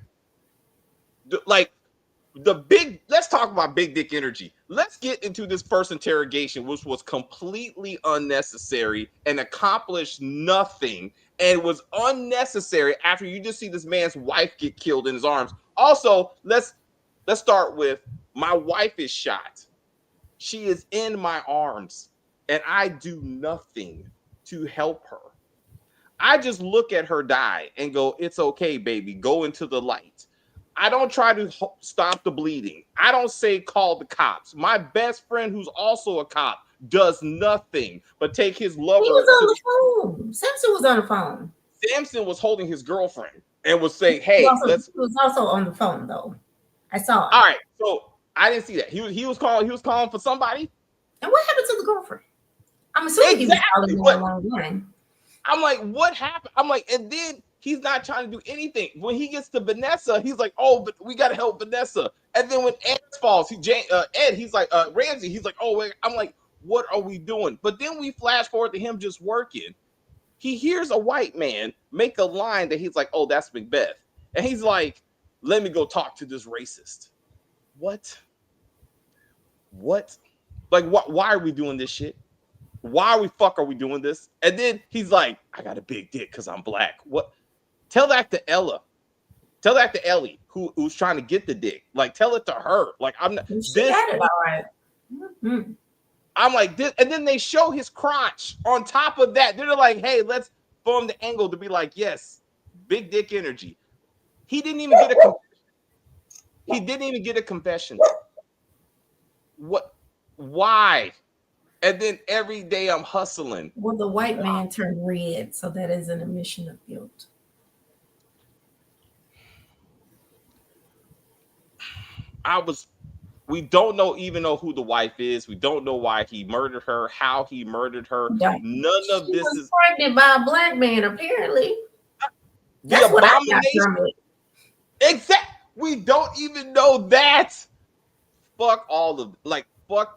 let's talk about big dick energy. Let's get into this first interrogation, which was completely unnecessary and accomplished nothing, and was unnecessary after you just see this man's wife get killed in his arms. Also, let's start with my wife is shot. She is in my arms, and I do nothing to help her. I just look at her die and go, it's okay, baby, go into the light. I don't try to stop the bleeding. I don't say call the cops. My best friend, who's also a cop, does nothing but take his lover. He was on the phone. Samson was on the phone. Samson was holding his girlfriend and was saying, "Hey, he was also on the phone, though. I saw it. All right, so I didn't see that. He was calling for somebody. And what happened to the girlfriend? I'm assuming he was calling her along the line. I'm like, what happened? I'm like, and then he's not trying to do anything. When he gets to Vanessa, he's like, oh, but we got to help Vanessa. And then when Ed falls, he's like, Ramsey, he's like, oh, wait. I'm like, what are we doing? But then we flash forward to him just working. He hears a white man make a line that he's like, oh, that's Macbeth. And he's like, let me go talk to this racist. What? Like, why are we doing this shit? Why are we doing this? And then he's like, I got a big dick because I'm black. What? Tell that to Ella. Tell that to Ellie, who's trying to get the dick. Like, tell it to her. Like, I'm not. She had it all right. Mm-hmm. I'm like this, and then they show his crotch on top of that. They're like, hey, let's form the angle to be like, yes, big dick energy. He didn't even get a confession. He didn't even get a confession. What? Why? And then every day I'm hustling. Well, the white man turned red, so that is an admission of guilt. We don't even know who the wife is. We don't know why he murdered her, how he murdered her. Yeah. None of this is pregnant by a black man, apparently. That's what I got from it. Exactly. We don't even know that. Fuck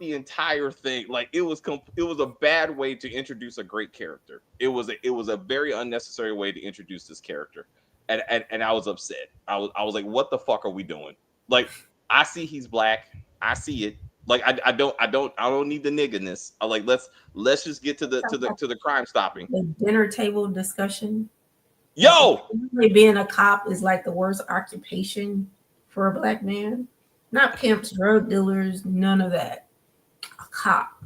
the entire thing. Like it was a bad way to introduce a great character. It was a very unnecessary way to introduce this character. And I was upset. I was like, what the fuck are we doing? Like, I see he's black. I see it. Like I don't need the nigginess. I like let's just get to the crime stopping. The dinner table discussion. Yo, being a cop is like the worst occupation for a black man. Not pimps, drug dealers, none of that. A cop.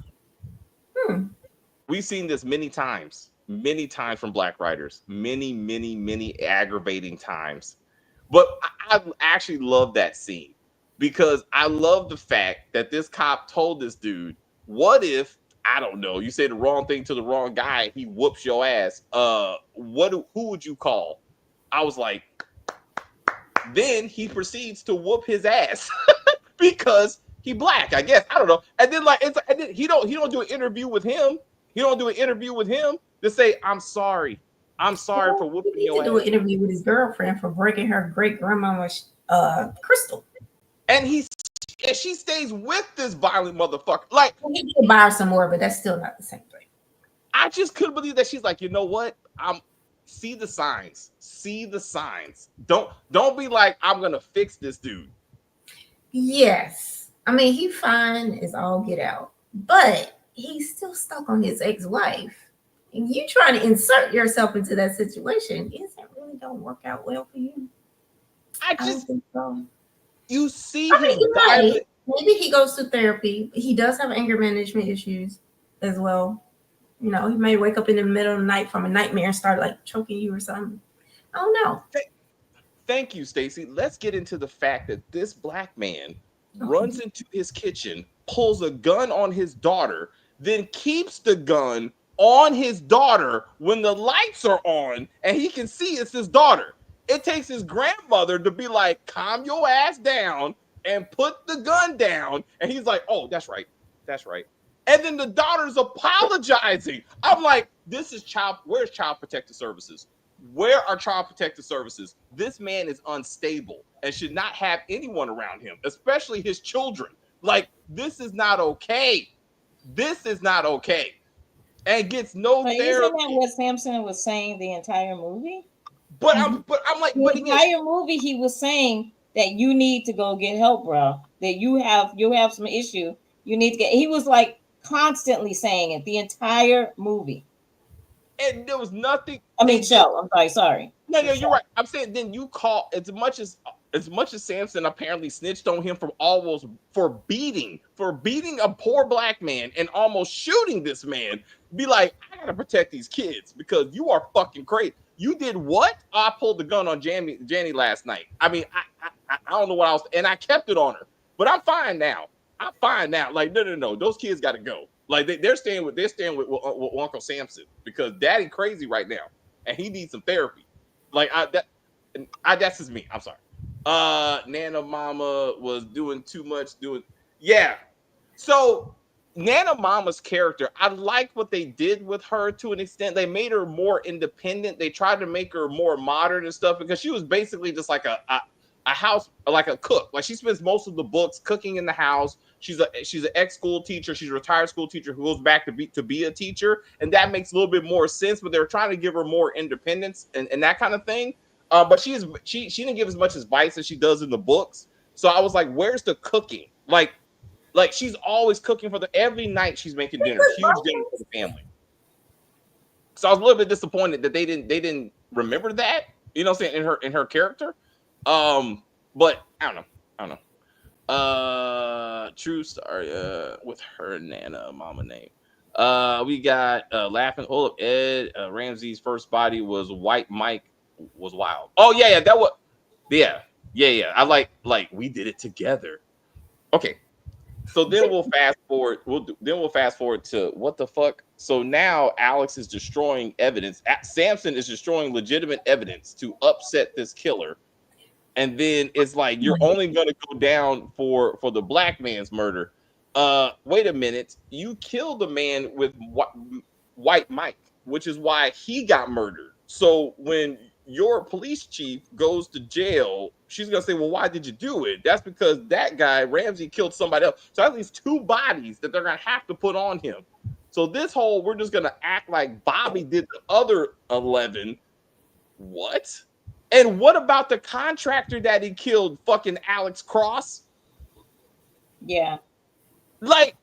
We've seen this many times from black writers. Many aggravating times. But I actually love that scene because I love the fact that this cop told this dude, what if, I don't know, you say the wrong thing to the wrong guy, he whoops your ass. Who would you call? I was like, then he proceeds to whoop his ass because he black, I guess. I don't know. And then and then he don't do an interview with him. He don't do an interview with him to say, I'm sorry for whooping He your need to do ass. an interview with his girlfriend for breaking her great grandmama's crystal. And she stays with this violent motherfucker. Like, He can buy her some more, but that's still not the same thing. I just couldn't believe that she's like, you know what? See the signs. See the signs. Don't be like, I'm gonna fix this dude. Yes. I mean, he fine as all get out, but he's still stuck on his ex-wife. And you trying to insert yourself into that situation isn't really gonna work out well for you. I I don't just think so. you see I mean, his he might. violent. Maybe he goes to therapy. He does have anger management issues as well. You know, he may wake up in the middle of the night from a nightmare and start like choking you or something. I don't know. Thank you, Stacy. Let's get into the fact that this black man runs into his kitchen, pulls a gun on his daughter, then keeps the gun on his daughter when the lights are on and he can see it's his daughter. It takes his grandmother to be like, calm your ass down and put the gun down. And he's like, oh, that's right. That's right. And then the daughter's apologizing. I'm like, where's Child Protective Services? Where are Child Protective Services? This man is unstable and should not have anyone around him, especially his children. Like, this is not okay. This is not okay. And gets no But therapy. isn't that what Samson was saying the entire movie? But I'm like, The entire movie, he was saying that you need to go get help, bro. That you have some issue. You need to get. He was like constantly saying it the entire movie. and there was nothing. I mean, show. I'm sorry. No, you're right. I'm saying then you call as much as Samson apparently snitched on him for beating a poor black man and almost shooting this man. Be like, I gotta protect these kids because you are fucking crazy. You did what? I pulled the gun on Jenny last night. I mean, I don't know what else, and I kept it on her. But I'm fine now. Like, no. Those kids got to go. Like they're staying with Uncle Samson because Daddy crazy right now, and he needs some therapy. Like that's just me. I'm sorry. Nana Mama was doing too much. Yeah. So Nana Mama's character, I liked what they did with her to an extent. They made her more independent. They tried to make her more modern and stuff because she was basically just like a house, like a cook. Like she spends most of the books cooking in the house. She's an ex-school teacher. She's a retired school teacher who goes back to be a teacher, and that makes a little bit more sense. But they're trying to give her more independence and that kind of thing. But she didn't give as much advice as she does in the books. So I was like, where's the cooking? Like she's always cooking every night she's making dinner, huge dinner for the family. So I was a little bit disappointed that they didn't remember that, you know what I'm saying, in her character. But I don't know. True story with her Nana Mama name. We got laughing. Hold up, Ed Ramsey's first body was White Mike was wild. Oh yeah, that was yeah. I like we did it together. Okay. So then we'll fast forward. We'll fast forward to what the fuck. So now Alex is destroying evidence. Samson is destroying legitimate evidence to upset this killer. And then it's like you're only going to go down for the black man's murder. Wait a minute, you killed the man with White Mike, which is why he got murdered. So when your police chief goes to jail, she's gonna say, well, why did you do it? That's because that guy Ramsey killed somebody else. So at least 2 bodies that they're gonna have to put on him. So this whole we're just gonna act like Bobby did the other 11. What? And what about the contractor that he killed, fucking Alex Cross? Yeah. Like,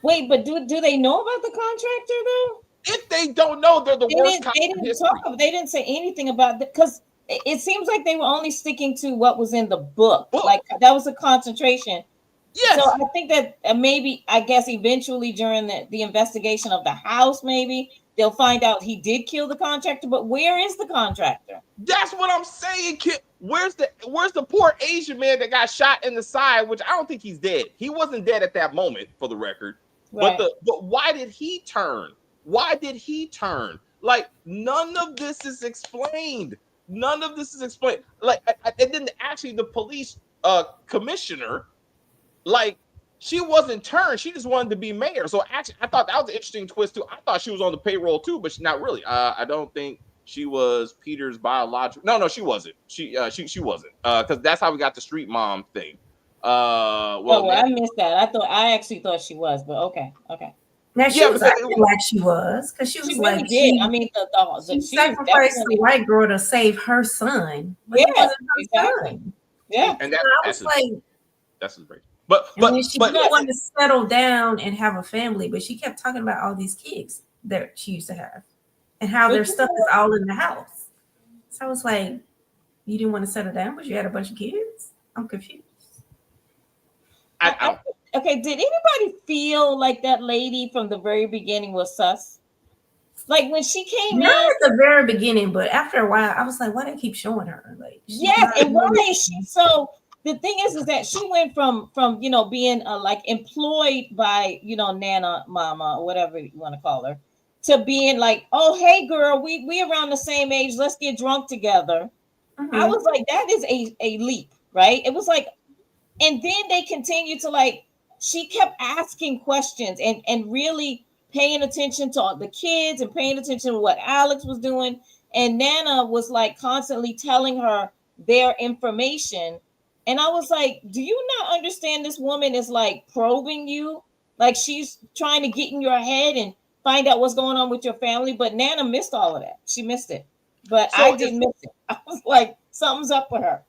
wait, but do they know about the contractor though? If they don't know, they're the worst. They didn't say anything about that because it seems like they were only sticking to what was in the book. Like that was a concentration. Yes. So I think that maybe, I guess, eventually during the investigation of the house, maybe they'll find out he did kill the contractor. But where is the contractor? That's what I'm saying, kid. Where's the poor Asian man that got shot in the side? Which I don't think he's dead. He wasn't dead at that moment, for the record. Right. But why did he turn? Why did he turn? Like, none of this is explained. Like, and then actually the police commissioner, like, she wasn't turned. She just wanted to be mayor. So actually, I thought that was an interesting twist too. I thought she was on the payroll too, but not really. I don't think she was Peter's biological. No, she wasn't. She wasn't. Because that's how we got the street mom thing. Well, I missed that. I actually thought she was, but okay. Now she was acting like she was, because she was She like really did. I mean, she sacrificed the white girl to save her son. But it wasn't her exactly. son. Yeah, and I was like, that's his break. But she wanted to settle down and have a family, but she kept talking about all these kids that she used to have and how their stuff is all in the house. So I was like, you didn't want to settle down, but you had a bunch of kids? I'm confused. Okay, did anybody feel like that lady from the very beginning was sus? Like when she came not at the very beginning, but after a while, I was like, why do they keep showing her? Like, yes, and why is she so? The thing is that she went from being like employed by Nana Mama or whatever you want to call her, to being like, oh hey girl, we around the same age, let's get drunk together. Mm-hmm. I was like, that is a leap, right? It was like, and then they continued to like, she kept asking questions and really paying attention to all the kids and paying attention to what Alex was doing, and Nana was like constantly telling her their information. And I was like, do you not understand this woman is like probing you? Like she's trying to get in your head and find out what's going on with your family. But Nana missed all of that. She missed it. But I didn't miss it. I was like, something's up with her.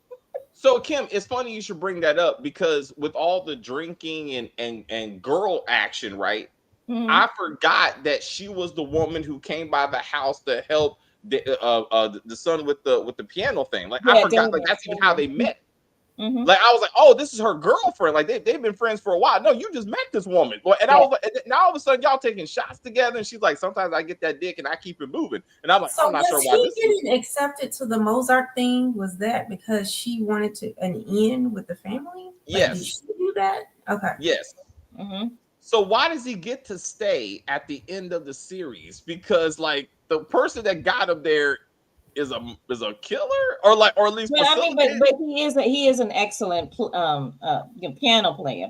So Kim, it's funny you should bring that up, because with all the drinking and girl action, right? Mm-hmm. I forgot that she was the woman who came by the house to help the son with the piano thing. Like I forgot, like that's even how they met. Mm-hmm. Like I was like, oh, this is her girlfriend. Like they've been friends for a while. No, you just met this woman. And I was like, now all of a sudden y'all taking shots together, and she's like, sometimes I get that dick and I keep it moving. And I'm like, so I'm not sure why this didn't accept it to the Mozart thing. Was that because she wanted an end with the family? Yes. Did she do that? Okay. Yes. Mm-hmm. So why does he get to stay at the end of the series? Because like the person that got him there is a killer, or at least. But I mean, but he is an excellent piano player.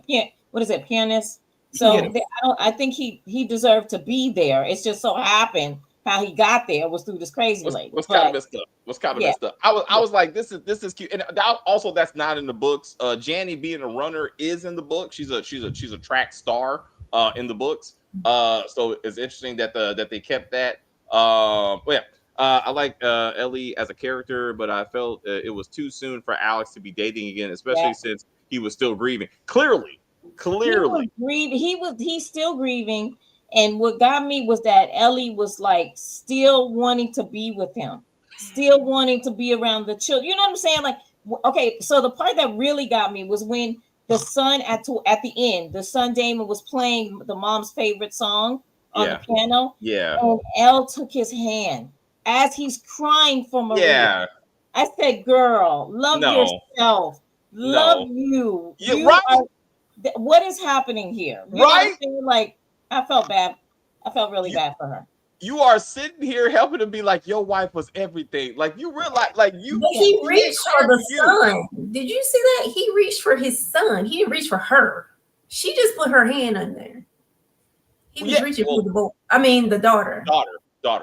What is it, pianist? So I think he deserved to be there. It's just so happened how he got there was through this crazy lady. What's kind of messed up. I was like, this is cute, and also that's not in the books. Janny being a runner is in the book. She's a track star in the books. So it's interesting that they kept that. I like Ellie as a character, but I felt it was too soon for Alex to be dating again, especially since he was still grieving. Clearly, he's still grieving. And what got me was that Ellie was like still wanting to be with him, still wanting to be around the children. You know what I'm saying? Like, okay, so the part that really got me was when the son at the end, the son Damon was playing the mom's favorite song on the piano. Yeah, and Elle took his hand as he's crying for Maria. Yeah. I said, girl, love yourself. Love you. Yeah, right. What is happening here? You right? Like, I felt bad. I felt really bad for her. You are sitting here helping to be like, your wife was everything. Like, you realize, like, you. But he reached for the son. Did you see that? He reached for his son. He didn't reach for her. She just put her hand on there. He was reaching for the boy. I mean, the daughter. Daughter.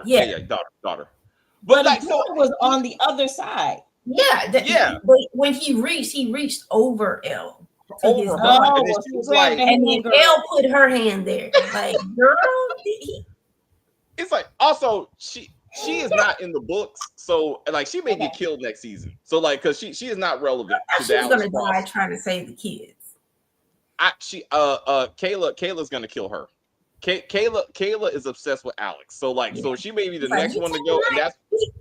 Yeah, daughter. But like, so it was on the other side. Yeah. But when he reached over Elle. And then Elle put her hand there. Like, girl. It's like, also, she is not in the books. So, like, she may get killed next season. So, like, because she is not relevant. She's going to die trying to save the kids. Kayla's going to kill her. Kayla is obsessed with Alex, so so she may be the next one to go, and that's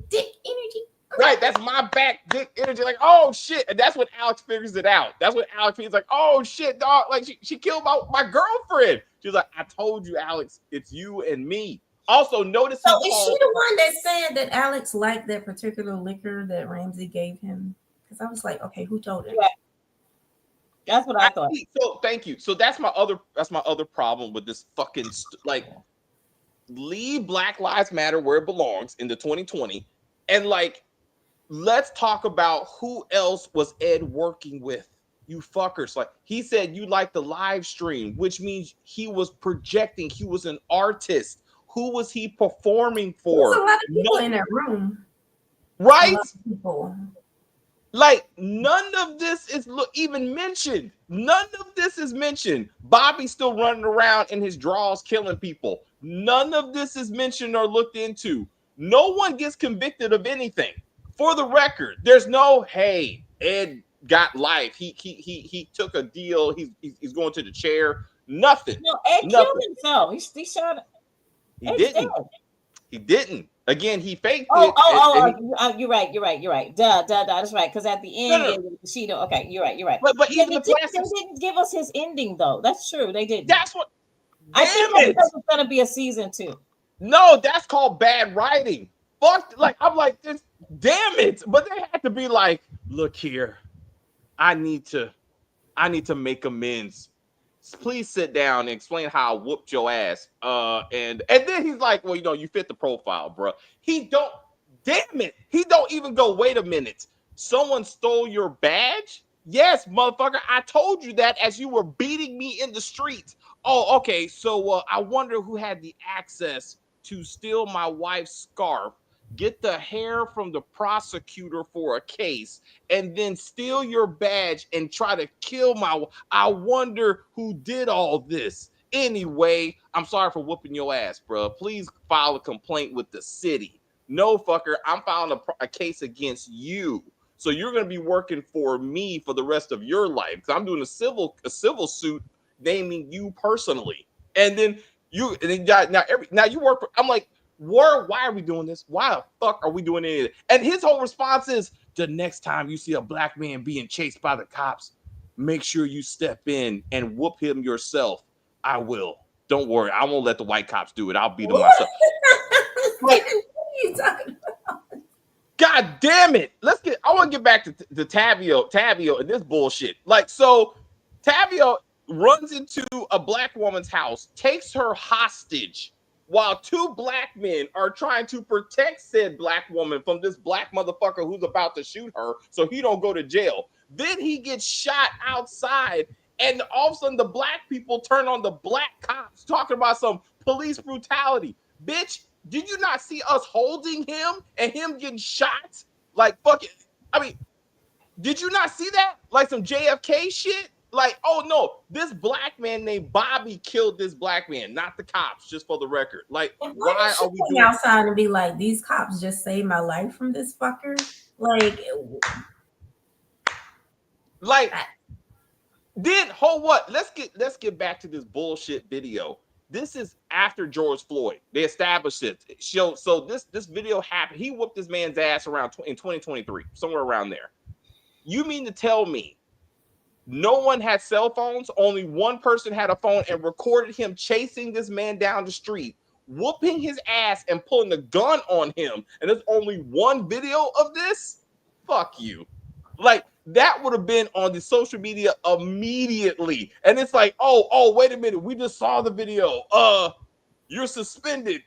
dick energy. Right, that's my back dick energy. Like, oh shit, and that's when Alex figures it out. That's when Alex is like, oh shit, dog. Like she killed my girlfriend. She's like, I told you, Alex, it's you and me. Also, notice. So is she the one that said that Alex liked that particular liquor that Ramsey gave him? Because I was like, okay, who told him? Yeah. That's what I thought. So thank you. So that's my other problem with this fucking leave Black Lives Matter where it belongs into 2020, and like let's talk about who else was Ed working with. You fuckers. Like, he said you like the live stream, which means he was projecting. He was an artist. Who was he performing for? There's a lot of people in that room. Right? A lot of people. Like, none of this is even mentioned. None of this is mentioned. Bobby's still running around in his draws killing people. None of this is mentioned or looked into. No one gets convicted of anything. For the record, there's no, hey, Ed got life. He took a deal. He's going to the chair. Nothing. No, Ed killed himself. He shot. He didn't. He didn't. Again, he faked it. You're right. Duh. That's right. Because at the end, Bushido. Okay, you're right. But even they didn't give us his ending, though. That's true. They didn't. That's what. I think there's going to be a season 2. No, that's called bad writing. Fuck. Like, I'm like this. Damn it. But they had to be like, look here. I need to make amends. Please sit down and explain how I whooped your ass. And then he's like, well, you fit the profile, bro. He don't even go, wait a minute. Someone stole your badge? Yes, motherfucker. I told you that as you were beating me in the street. Oh, okay. So I wonder who had the access to steal my wife's scarf, get the hair from the prosecutor for a case, and then steal your badge and try to kill I wonder who did all this. Anyway, I'm sorry for whooping your ass, bro. Please file a complaint with the city. No, fucker, I'm filing a case against you. So you're going to be working for me for the rest of your life. Because I'm doing a civil suit naming you personally. And then you work for, I'm like, why are we doing this? Why the fuck are we doing it? And his whole response is, the next time you see a black man being chased by the cops, make sure you step in and whoop him yourself. I will. Don't worry. I won't let the white cops do it. I'll beat them myself. What are you talking about? God damn it. I want to get back to Tavio and this bullshit. Like, so Tavio runs into a black woman's house, takes her hostage, while 2 black men are trying to protect said black woman from this black motherfucker who's about to shoot her so he don't go to jail. Then he gets shot outside, and all of a sudden the black people turn on the black cops talking about some police brutality. Bitch, did you not see us holding him and him getting shot? Like, fuck it. I mean, did you not see that? Like some JFK shit? Like, oh no, this black man named Bobby killed this black man, not the cops, just for the record. Like, why are we doing outside and be like, these cops just saved my life from this fucker? Then what? Let's get back to this bullshit video. This is after George Floyd. They established it. So this video happened. He whooped this man's ass around in 2023, somewhere around there. You mean to tell me no one had cell phones? Only one person had a phone and recorded him chasing this man down the street, whooping his ass and pulling the gun on him. And there's only one video of this? Fuck you. Like, that would have been on the social media immediately. And it's like, oh, wait a minute. We just saw the video. You're suspended.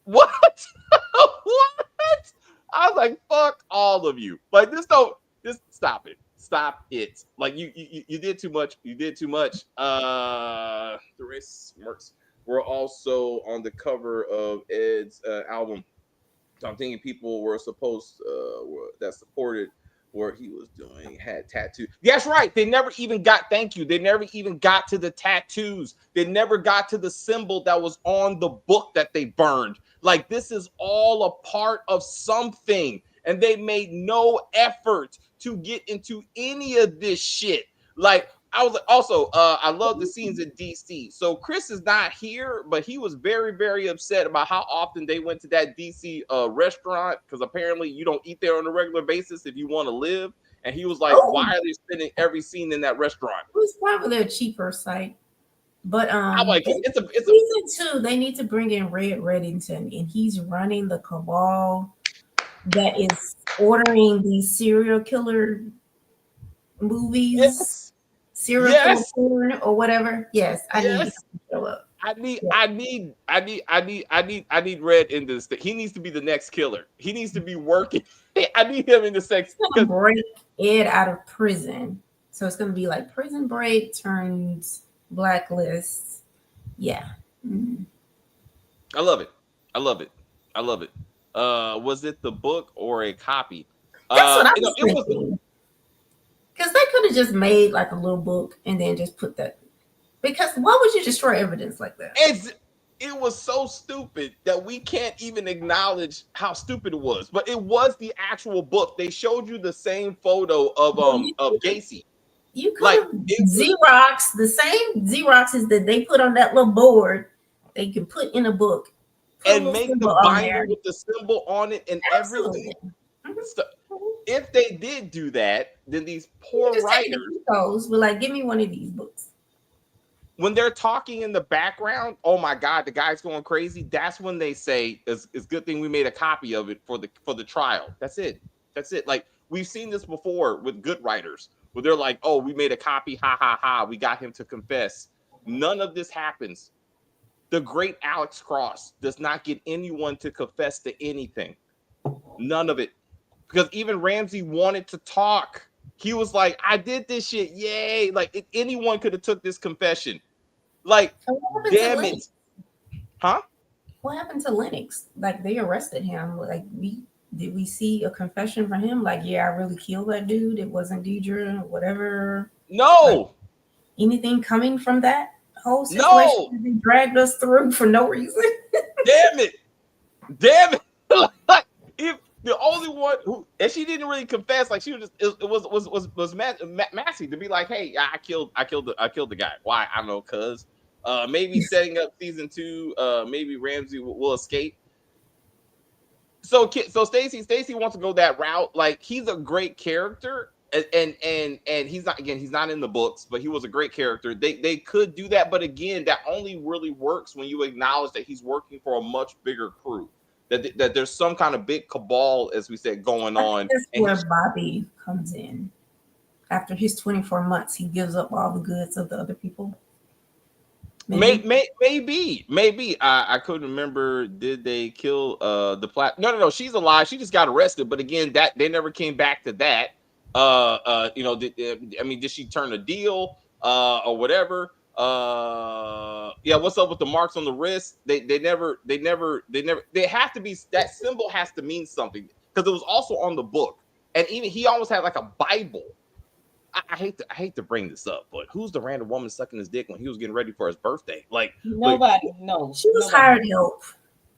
What? What? I was like, fuck all of you. Like, just stop it. Stop it. Like, you did too much. You did too much. The race marks were also on the cover of Ed's album. So I'm thinking people were supposed that supported what he was doing had tattoos. That's right. They never even got, thank you. They never even got to the tattoos. They never got to the symbol that was on the book that they burned. Like, this is all a part of something. And they made no effort to get into any of this shit. Like, I was also, I love the scenes in DC. So Chris is not here, but he was very, very upset about how often they went to that DC restaurant, because apparently you don't eat there on a regular basis if you want to live. And he was like, why are they spending every scene in that restaurant? It was probably a cheaper site. But I'm like, it's a season 2, they need to bring in Red Reddington, and he's running the cabal that is ordering these serial killer movies. Yes. Serial killer or whatever. Yes, I need him to show up. I need Red in this thing. He needs to be the next killer. He needs to be working. I need him in the sex. Break Ed out of prison So it's going to be like Prison Break turns Blacklist. Yeah. Mhm. I love it. I love it. I love it. Was it the book or a copy? That's what I You know, was it was thinking. Because they could have just made like a little book and then just put that. Because why would you destroy evidence like that? it was so stupid that we can't even acknowledge how stupid it was. But it was the actual book. They showed you the same photo of Gacy. You could Like have Xerox, the same Xeroxes that they put on that little board, they can put in a book. And make the binder with the symbol on it and Absolutely. everything. So, if they did do that, then these poor writers, but like, give me one of these books. When they're talking in the background, oh my God, the guy's going crazy. That's when they say, "It's good thing we made a copy of it for the trial." That's it. That's it. Like, we've seen this before with good writers, where they're like, "Oh, we made a copy, ha ha ha. We got him to confess." None of this happens. The great Alex Cross does not get anyone to confess to anything. None of it. Because even Ramsey wanted to talk. He was like, "I did this shit, yay!" Like, anyone could have took this confession. Like, damn it, huh? What happened to Lennox? Like, they arrested him. Like, did we see a confession from him? Like, yeah, I really killed that dude. It wasn't Deidre, whatever. No. Like, anything coming from that whole situation that they dragged us through for no reason? Damn it. Damn it. Like, if the only one who, and she didn't really confess, like, she was just, it was Massey to be like, "Hey, I killed the guy." Why? I don't know, cuz maybe setting up season 2, maybe Ramsey will escape. So Stacey wants to go that route. Like, he's a great character, and he's not in the books, but he was a great character. They could do that, but again, that only really works when you acknowledge that he's working for a much bigger crew. That there's some kind of big cabal, as we said, going on. That's where Bobby comes in. After his 24 months, he gives up all the goods of the other people. Maybe. I couldn't remember. Did they kill the Platt? No. She's alive. She just got arrested. But again, that they never came back to that. Did she turn a deal or whatever? What's up with the marks on the wrist? They have to be, that symbol has to mean something, because it was also on the book, and even he almost had like a Bible. I hate to bring this up, but who's the random woman sucking his dick when he was getting ready for his birthday? Like, nobody knows. She was hired help.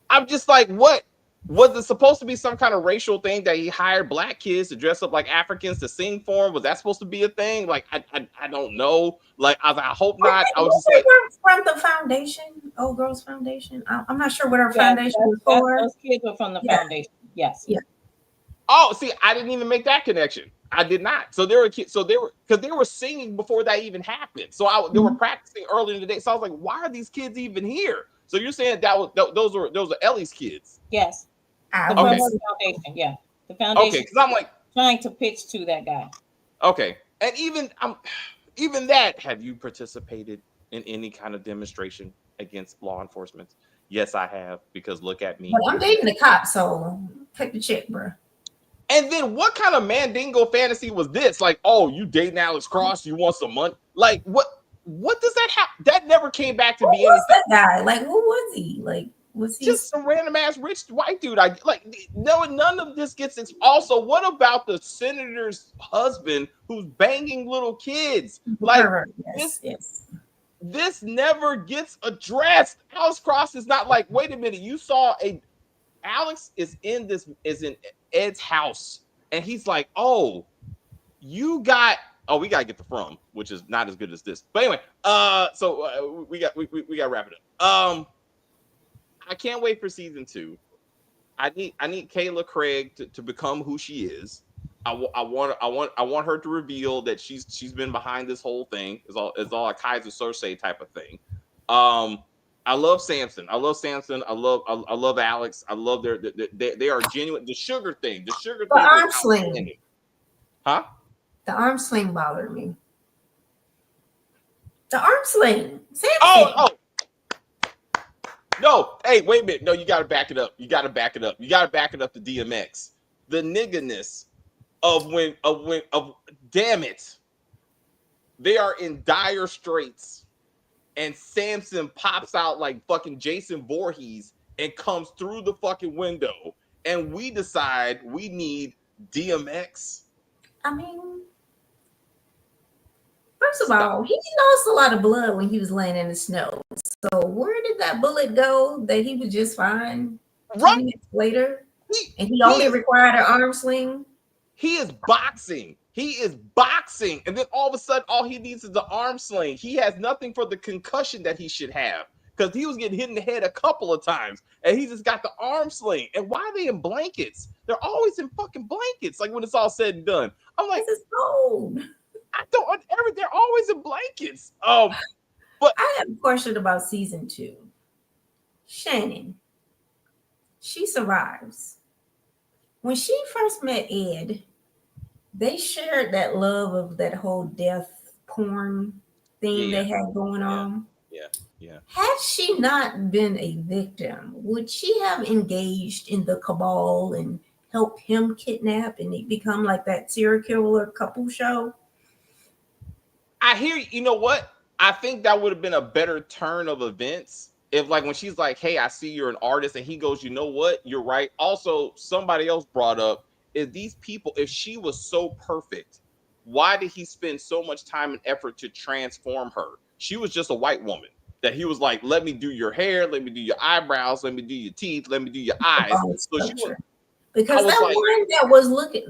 I'm just like, what? Was it supposed to be some kind of racial thing that he hired black kids to dress up like Africans to sing for him? Was that supposed to be a thing? Like, I don't know. Like, I hope not. I was just like, from the foundation, Old Girls Foundation. I'm not sure what our foundation was for. Those kids were from the foundation. Yes. Yeah. Oh, see, I didn't even make that connection. I did not. So they were kids. So they were singing before that even happened. So they were practicing earlier in the day. So I was like, why are these kids even here? So you're saying those were Ellie's kids? Yes. Okay. Foundation. Yeah. The foundation. Okay, because I'm like trying to pitch to that guy. Okay, and even that. Have you participated in any kind of demonstration against law enforcement? Yes, I have, because look at me. But I'm dating the cop, so cut the check, bro. And then what kind of mandingo fantasy was this? Like, oh, you dating Alex Cross? You want some money? Like, what does that have? That never came back to be anything. That guy? Like, who was he? Like, was he just some random ass rich white dude? None of this gets. Also, what about the senator's husband who's banging little kids? Like, this never gets addressed. Alex Cross is not like, wait a minute, you saw Alex is in Ed's house, and he's like, oh, we gotta get the From, which is not as good as this. But anyway, we gotta wrap it up. I can't wait for season 2. I need Kayla Craig to become who she is. I want her to reveal that she's been behind this whole thing. It's all a Kaiser Soze type of thing. I love Samson. I love Alex. I love they are genuine. The sugar thing. The arm sling. Huh? The arm sling bothered me. The arm sling. Samson. Oh. No, hey, wait a minute. No, you got to back it up. You got to back it up to DMX. The nigginess of damn it. They are in dire straits, and Samson pops out like fucking Jason Voorhees and comes through the fucking window, and we decide we need DMX. I mean, first of all, he lost a lot of blood when he was laying in the snow. So where did that bullet go that he was just fine 20 minutes later? And he only required an arm sling? He is boxing. He is boxing. And then all of a sudden, all he needs is the arm sling. He has nothing for the concussion that he should have because he was getting hit in the head a couple of times. And he just got the arm sling. And why are they in blankets? They're always in fucking blankets. Like when it's all said and done. I'm like, this is cold. I don't. They're always in blankets. But I have a question about season 2. Shannon, she survives. When she first met Ed, they shared that love of that whole death porn thing they had going on. Yeah. Had she not been a victim, would she have engaged in the cabal and helped him kidnap and it become like that serial killer couple show? I hear you know what? I think that would have been a better turn of events if, like, when she's like, hey, I see you're an artist, and he goes, you know what? You're right. Also, somebody else brought up is these people, if she was so perfect, why did he spend so much time and effort to transform her? She was just a white woman that he was like, let me do your hair, let me do your eyebrows, let me do your teeth, let me do your eyes. So she was, because that like, one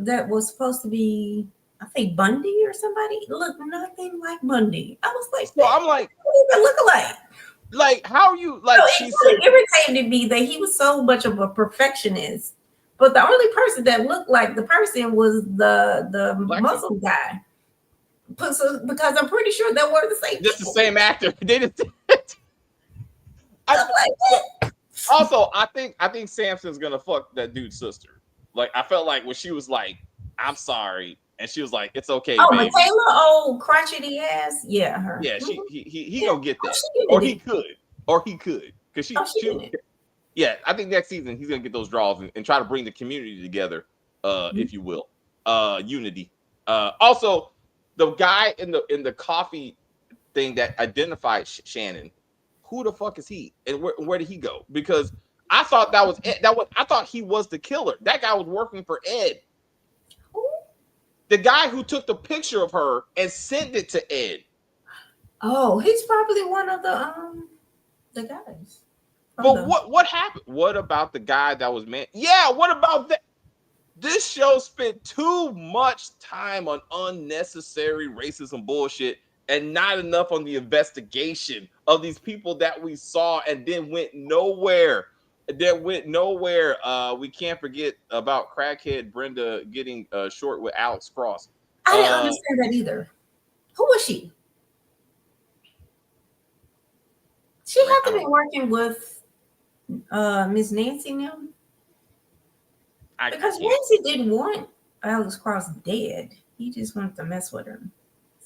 that was supposed to be, I think Bundy or somebody, looked nothing like Bundy. I was like, so I'm like, what does that look alike? Like, how are you like? So it really irritated me that he was so much of a perfectionist, but the only person that looked like the person was the Muslim guy. Because I'm pretty sure they were the same. Just people. The same actor. They just. Also, I think Samson's gonna fuck that dude's sister. Like, I felt like when she was like, "I'm sorry," and she was like, "It's okay." Oh, baby. Michaela, crotchety ass. Yeah, her. Yeah, he gonna get that, or he could, because she. Yeah, I think next season he's gonna get those draws and try to bring the community together, if you will, unity. Also, the guy in the coffee thing that identified Shannon, who the fuck is he, and where did he go? Because I thought that was Ed, I thought he was the killer. That guy was working for Ed. The guy who took the picture of her and sent it to Ed. Oh, he's probably one of the guys. But what happened? What about the guy that was man? Yeah, what about that? This show spent too much time on unnecessary racism bullshit and not enough on the investigation of these people that we saw and then went nowhere. We can't forget about crackhead Brenda getting short with Alex Cross. I didn't understand that either. Who was she? She had to be working with Miss Nancy now, because Nancy didn't want Alex Cross dead. He just wanted to mess with him.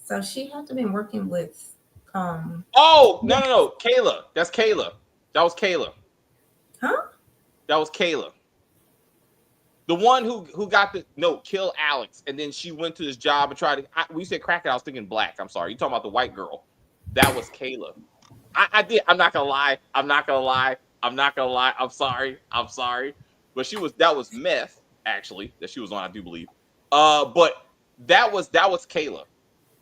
So she had to be working with. Oh no, Kayla. That's Kayla. That was Kayla. Huh? That was Kayla. The one who got kill Alex, and then she went to this job and tried to. When you said crackhead, I was thinking black. I'm sorry. You talking about the white girl? That was Kayla. I did. I'm not gonna lie. I'm sorry. But that was meth, actually, that she was on, I do believe. But that was Kayla.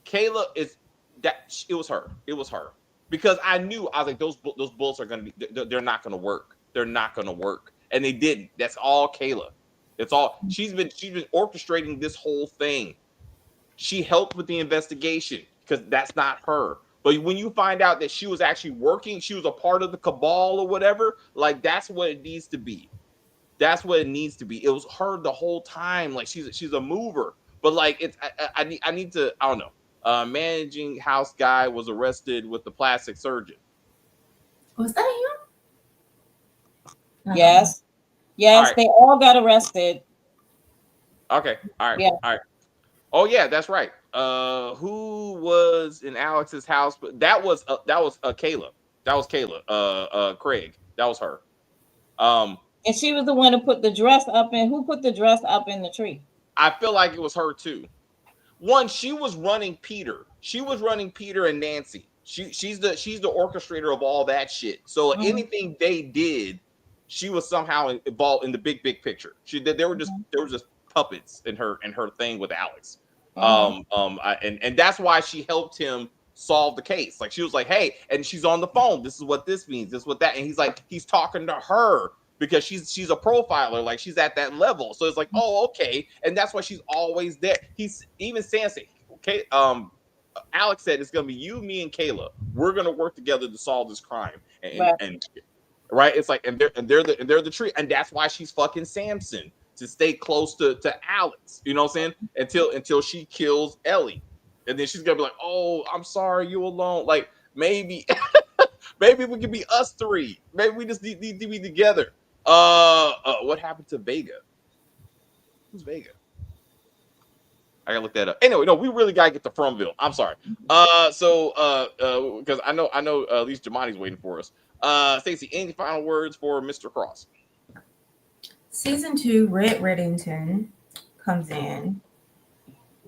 Kayla is that it was her. It was her. Because I was like, those bullets are gonna be they're not gonna work. They're not gonna work. And they didn't. That's all Kayla. It's all she's been orchestrating this whole thing. She helped with the investigation because that's not her. But when you find out that she was actually working, she was a part of the cabal or whatever, like that's what it needs to be. That's what it needs to be. It was her the whole time. Like she's a mover. But like it's I need to, I don't know. Managing house guy was arrested with the plastic surgeon. Was that him? Yes. Yes, right. They all got arrested. Okay. All right. Yeah. All right. Oh yeah, that's right. Who was in Alex's house? But that was Kayla. That was Kayla. Craig. That was her. And she was the one who put the dress up in. Who put the dress up in the tree? I feel like it was her too. One, she was running Peter. she was running Peter and Nancy. She's the orchestrator of all that shit. So anything they did, she was somehow involved in the big picture. There were just puppets in her thing with Alex. And that's why she helped him solve the case. Like she was like, hey, and she's on the phone. This is what this means. This is what that. And he's talking to her because she's a profiler. Like she's at that level. So it's like, oh, okay. And that's why she's always there. He's even Sansa. Okay. Alex said it's gonna be you, me, and Kayla. We're gonna work together to solve this crime. And right, it's like, and they're the tree, and that's why she's fucking Samson, to stay close to Alex. You know what I'm saying? Until she kills Ellie, and then she's gonna be like, oh, I'm sorry, you alone. Like maybe we can be us three. Maybe we just need to be together. What happened to Vega? Who's Vega? I gotta look that up. Anyway, no, we really gotta get to Fromville. I'm sorry. Because I know at least Jamani's waiting for us. Stacey, any final words for Mr. Cross? Season 2, Red Reddington comes in.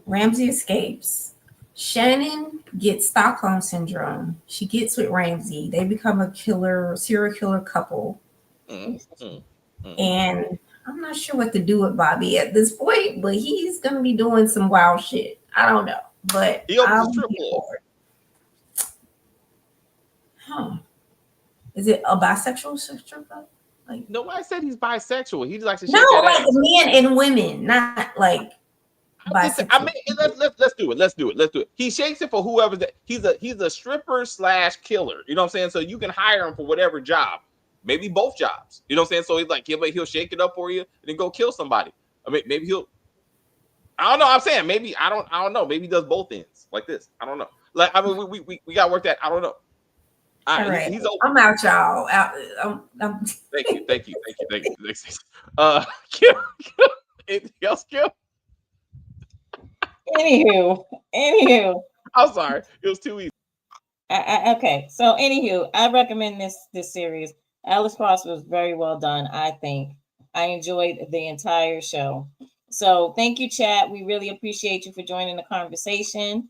Ramsey escapes. Shannon gets Stockholm syndrome. She gets with Ramsey. They become a serial killer couple. And I'm not sure what to do with Bobby at this point, but he's gonna be doing some wild shit. I don't know, but I'm looking forward. Is it a bisexual strip club? Like nobody said he's bisexual. He just likes to shake no, that like ass. men and women, not like bisexual. I mean, let's do it. He shakes it for whoever's that. He's a stripper / killer. You know what I'm saying? So you can hire him for whatever job. Maybe both jobs. You know what I'm saying? So he's like, he'll shake it up for you and then go kill somebody. I mean, maybe he'll. I don't know. I'm saying maybe I don't know. Maybe he does both ends like this. I don't know. Like I mean, we got to work that. I don't know. All right. I'm out, y'all. I'm... Thank you. Kim, anything else, Kim? Anywho. I'm sorry. It was too easy. Okay. So anywho, I recommend this series. Alex Cross was very well done, I think. I enjoyed the entire show. So thank you, chat. We really appreciate you for joining the conversation.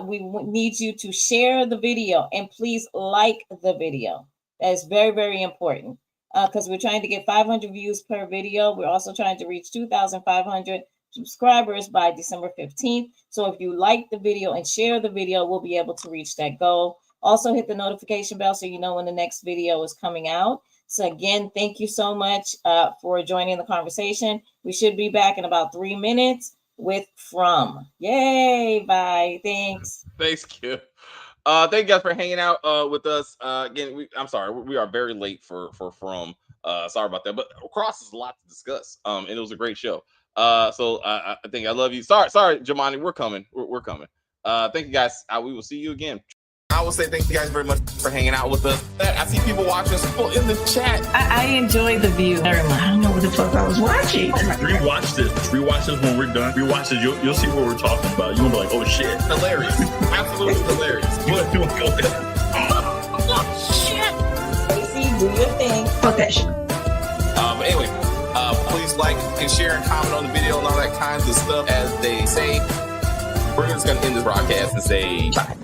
We need you to share the video and please like the video. That is very, very important because we're trying to get 500 views per video. We're also trying to reach 2,500 subscribers by December 15th. So if you like the video and share the video, we'll be able to reach that goal. Also hit the notification bell so you know when the next video is coming out. So again, thank you so much for joining the conversation. We should be back in about 3 minutes with From. Yay, bye. Thanks, Kim. Thank you guys for hanging out with us. Again, I'm sorry, we are very late for From. Sorry about that, but Cross is a lot to discuss. And it was a great show. So I think I love you. Sorry, Jamani, we're coming. We're coming. Thank you guys. We will see you again. I will say thank you guys very much for hanging out with us. I see people watching, people in the chat. I enjoy the view very much. I don't know what the fuck I was watching. Rewatch this when we're done. Rewatch this. You'll see what we're talking about. You're gonna be like, oh shit. Hilarious. Absolutely hilarious. What? Go ahead. oh shit. Stacey, do your thing. Fuck that shit. But anyway, please like and share and comment on the video and all that kinds of stuff. As they say, we're just gonna end this broadcast and say bye.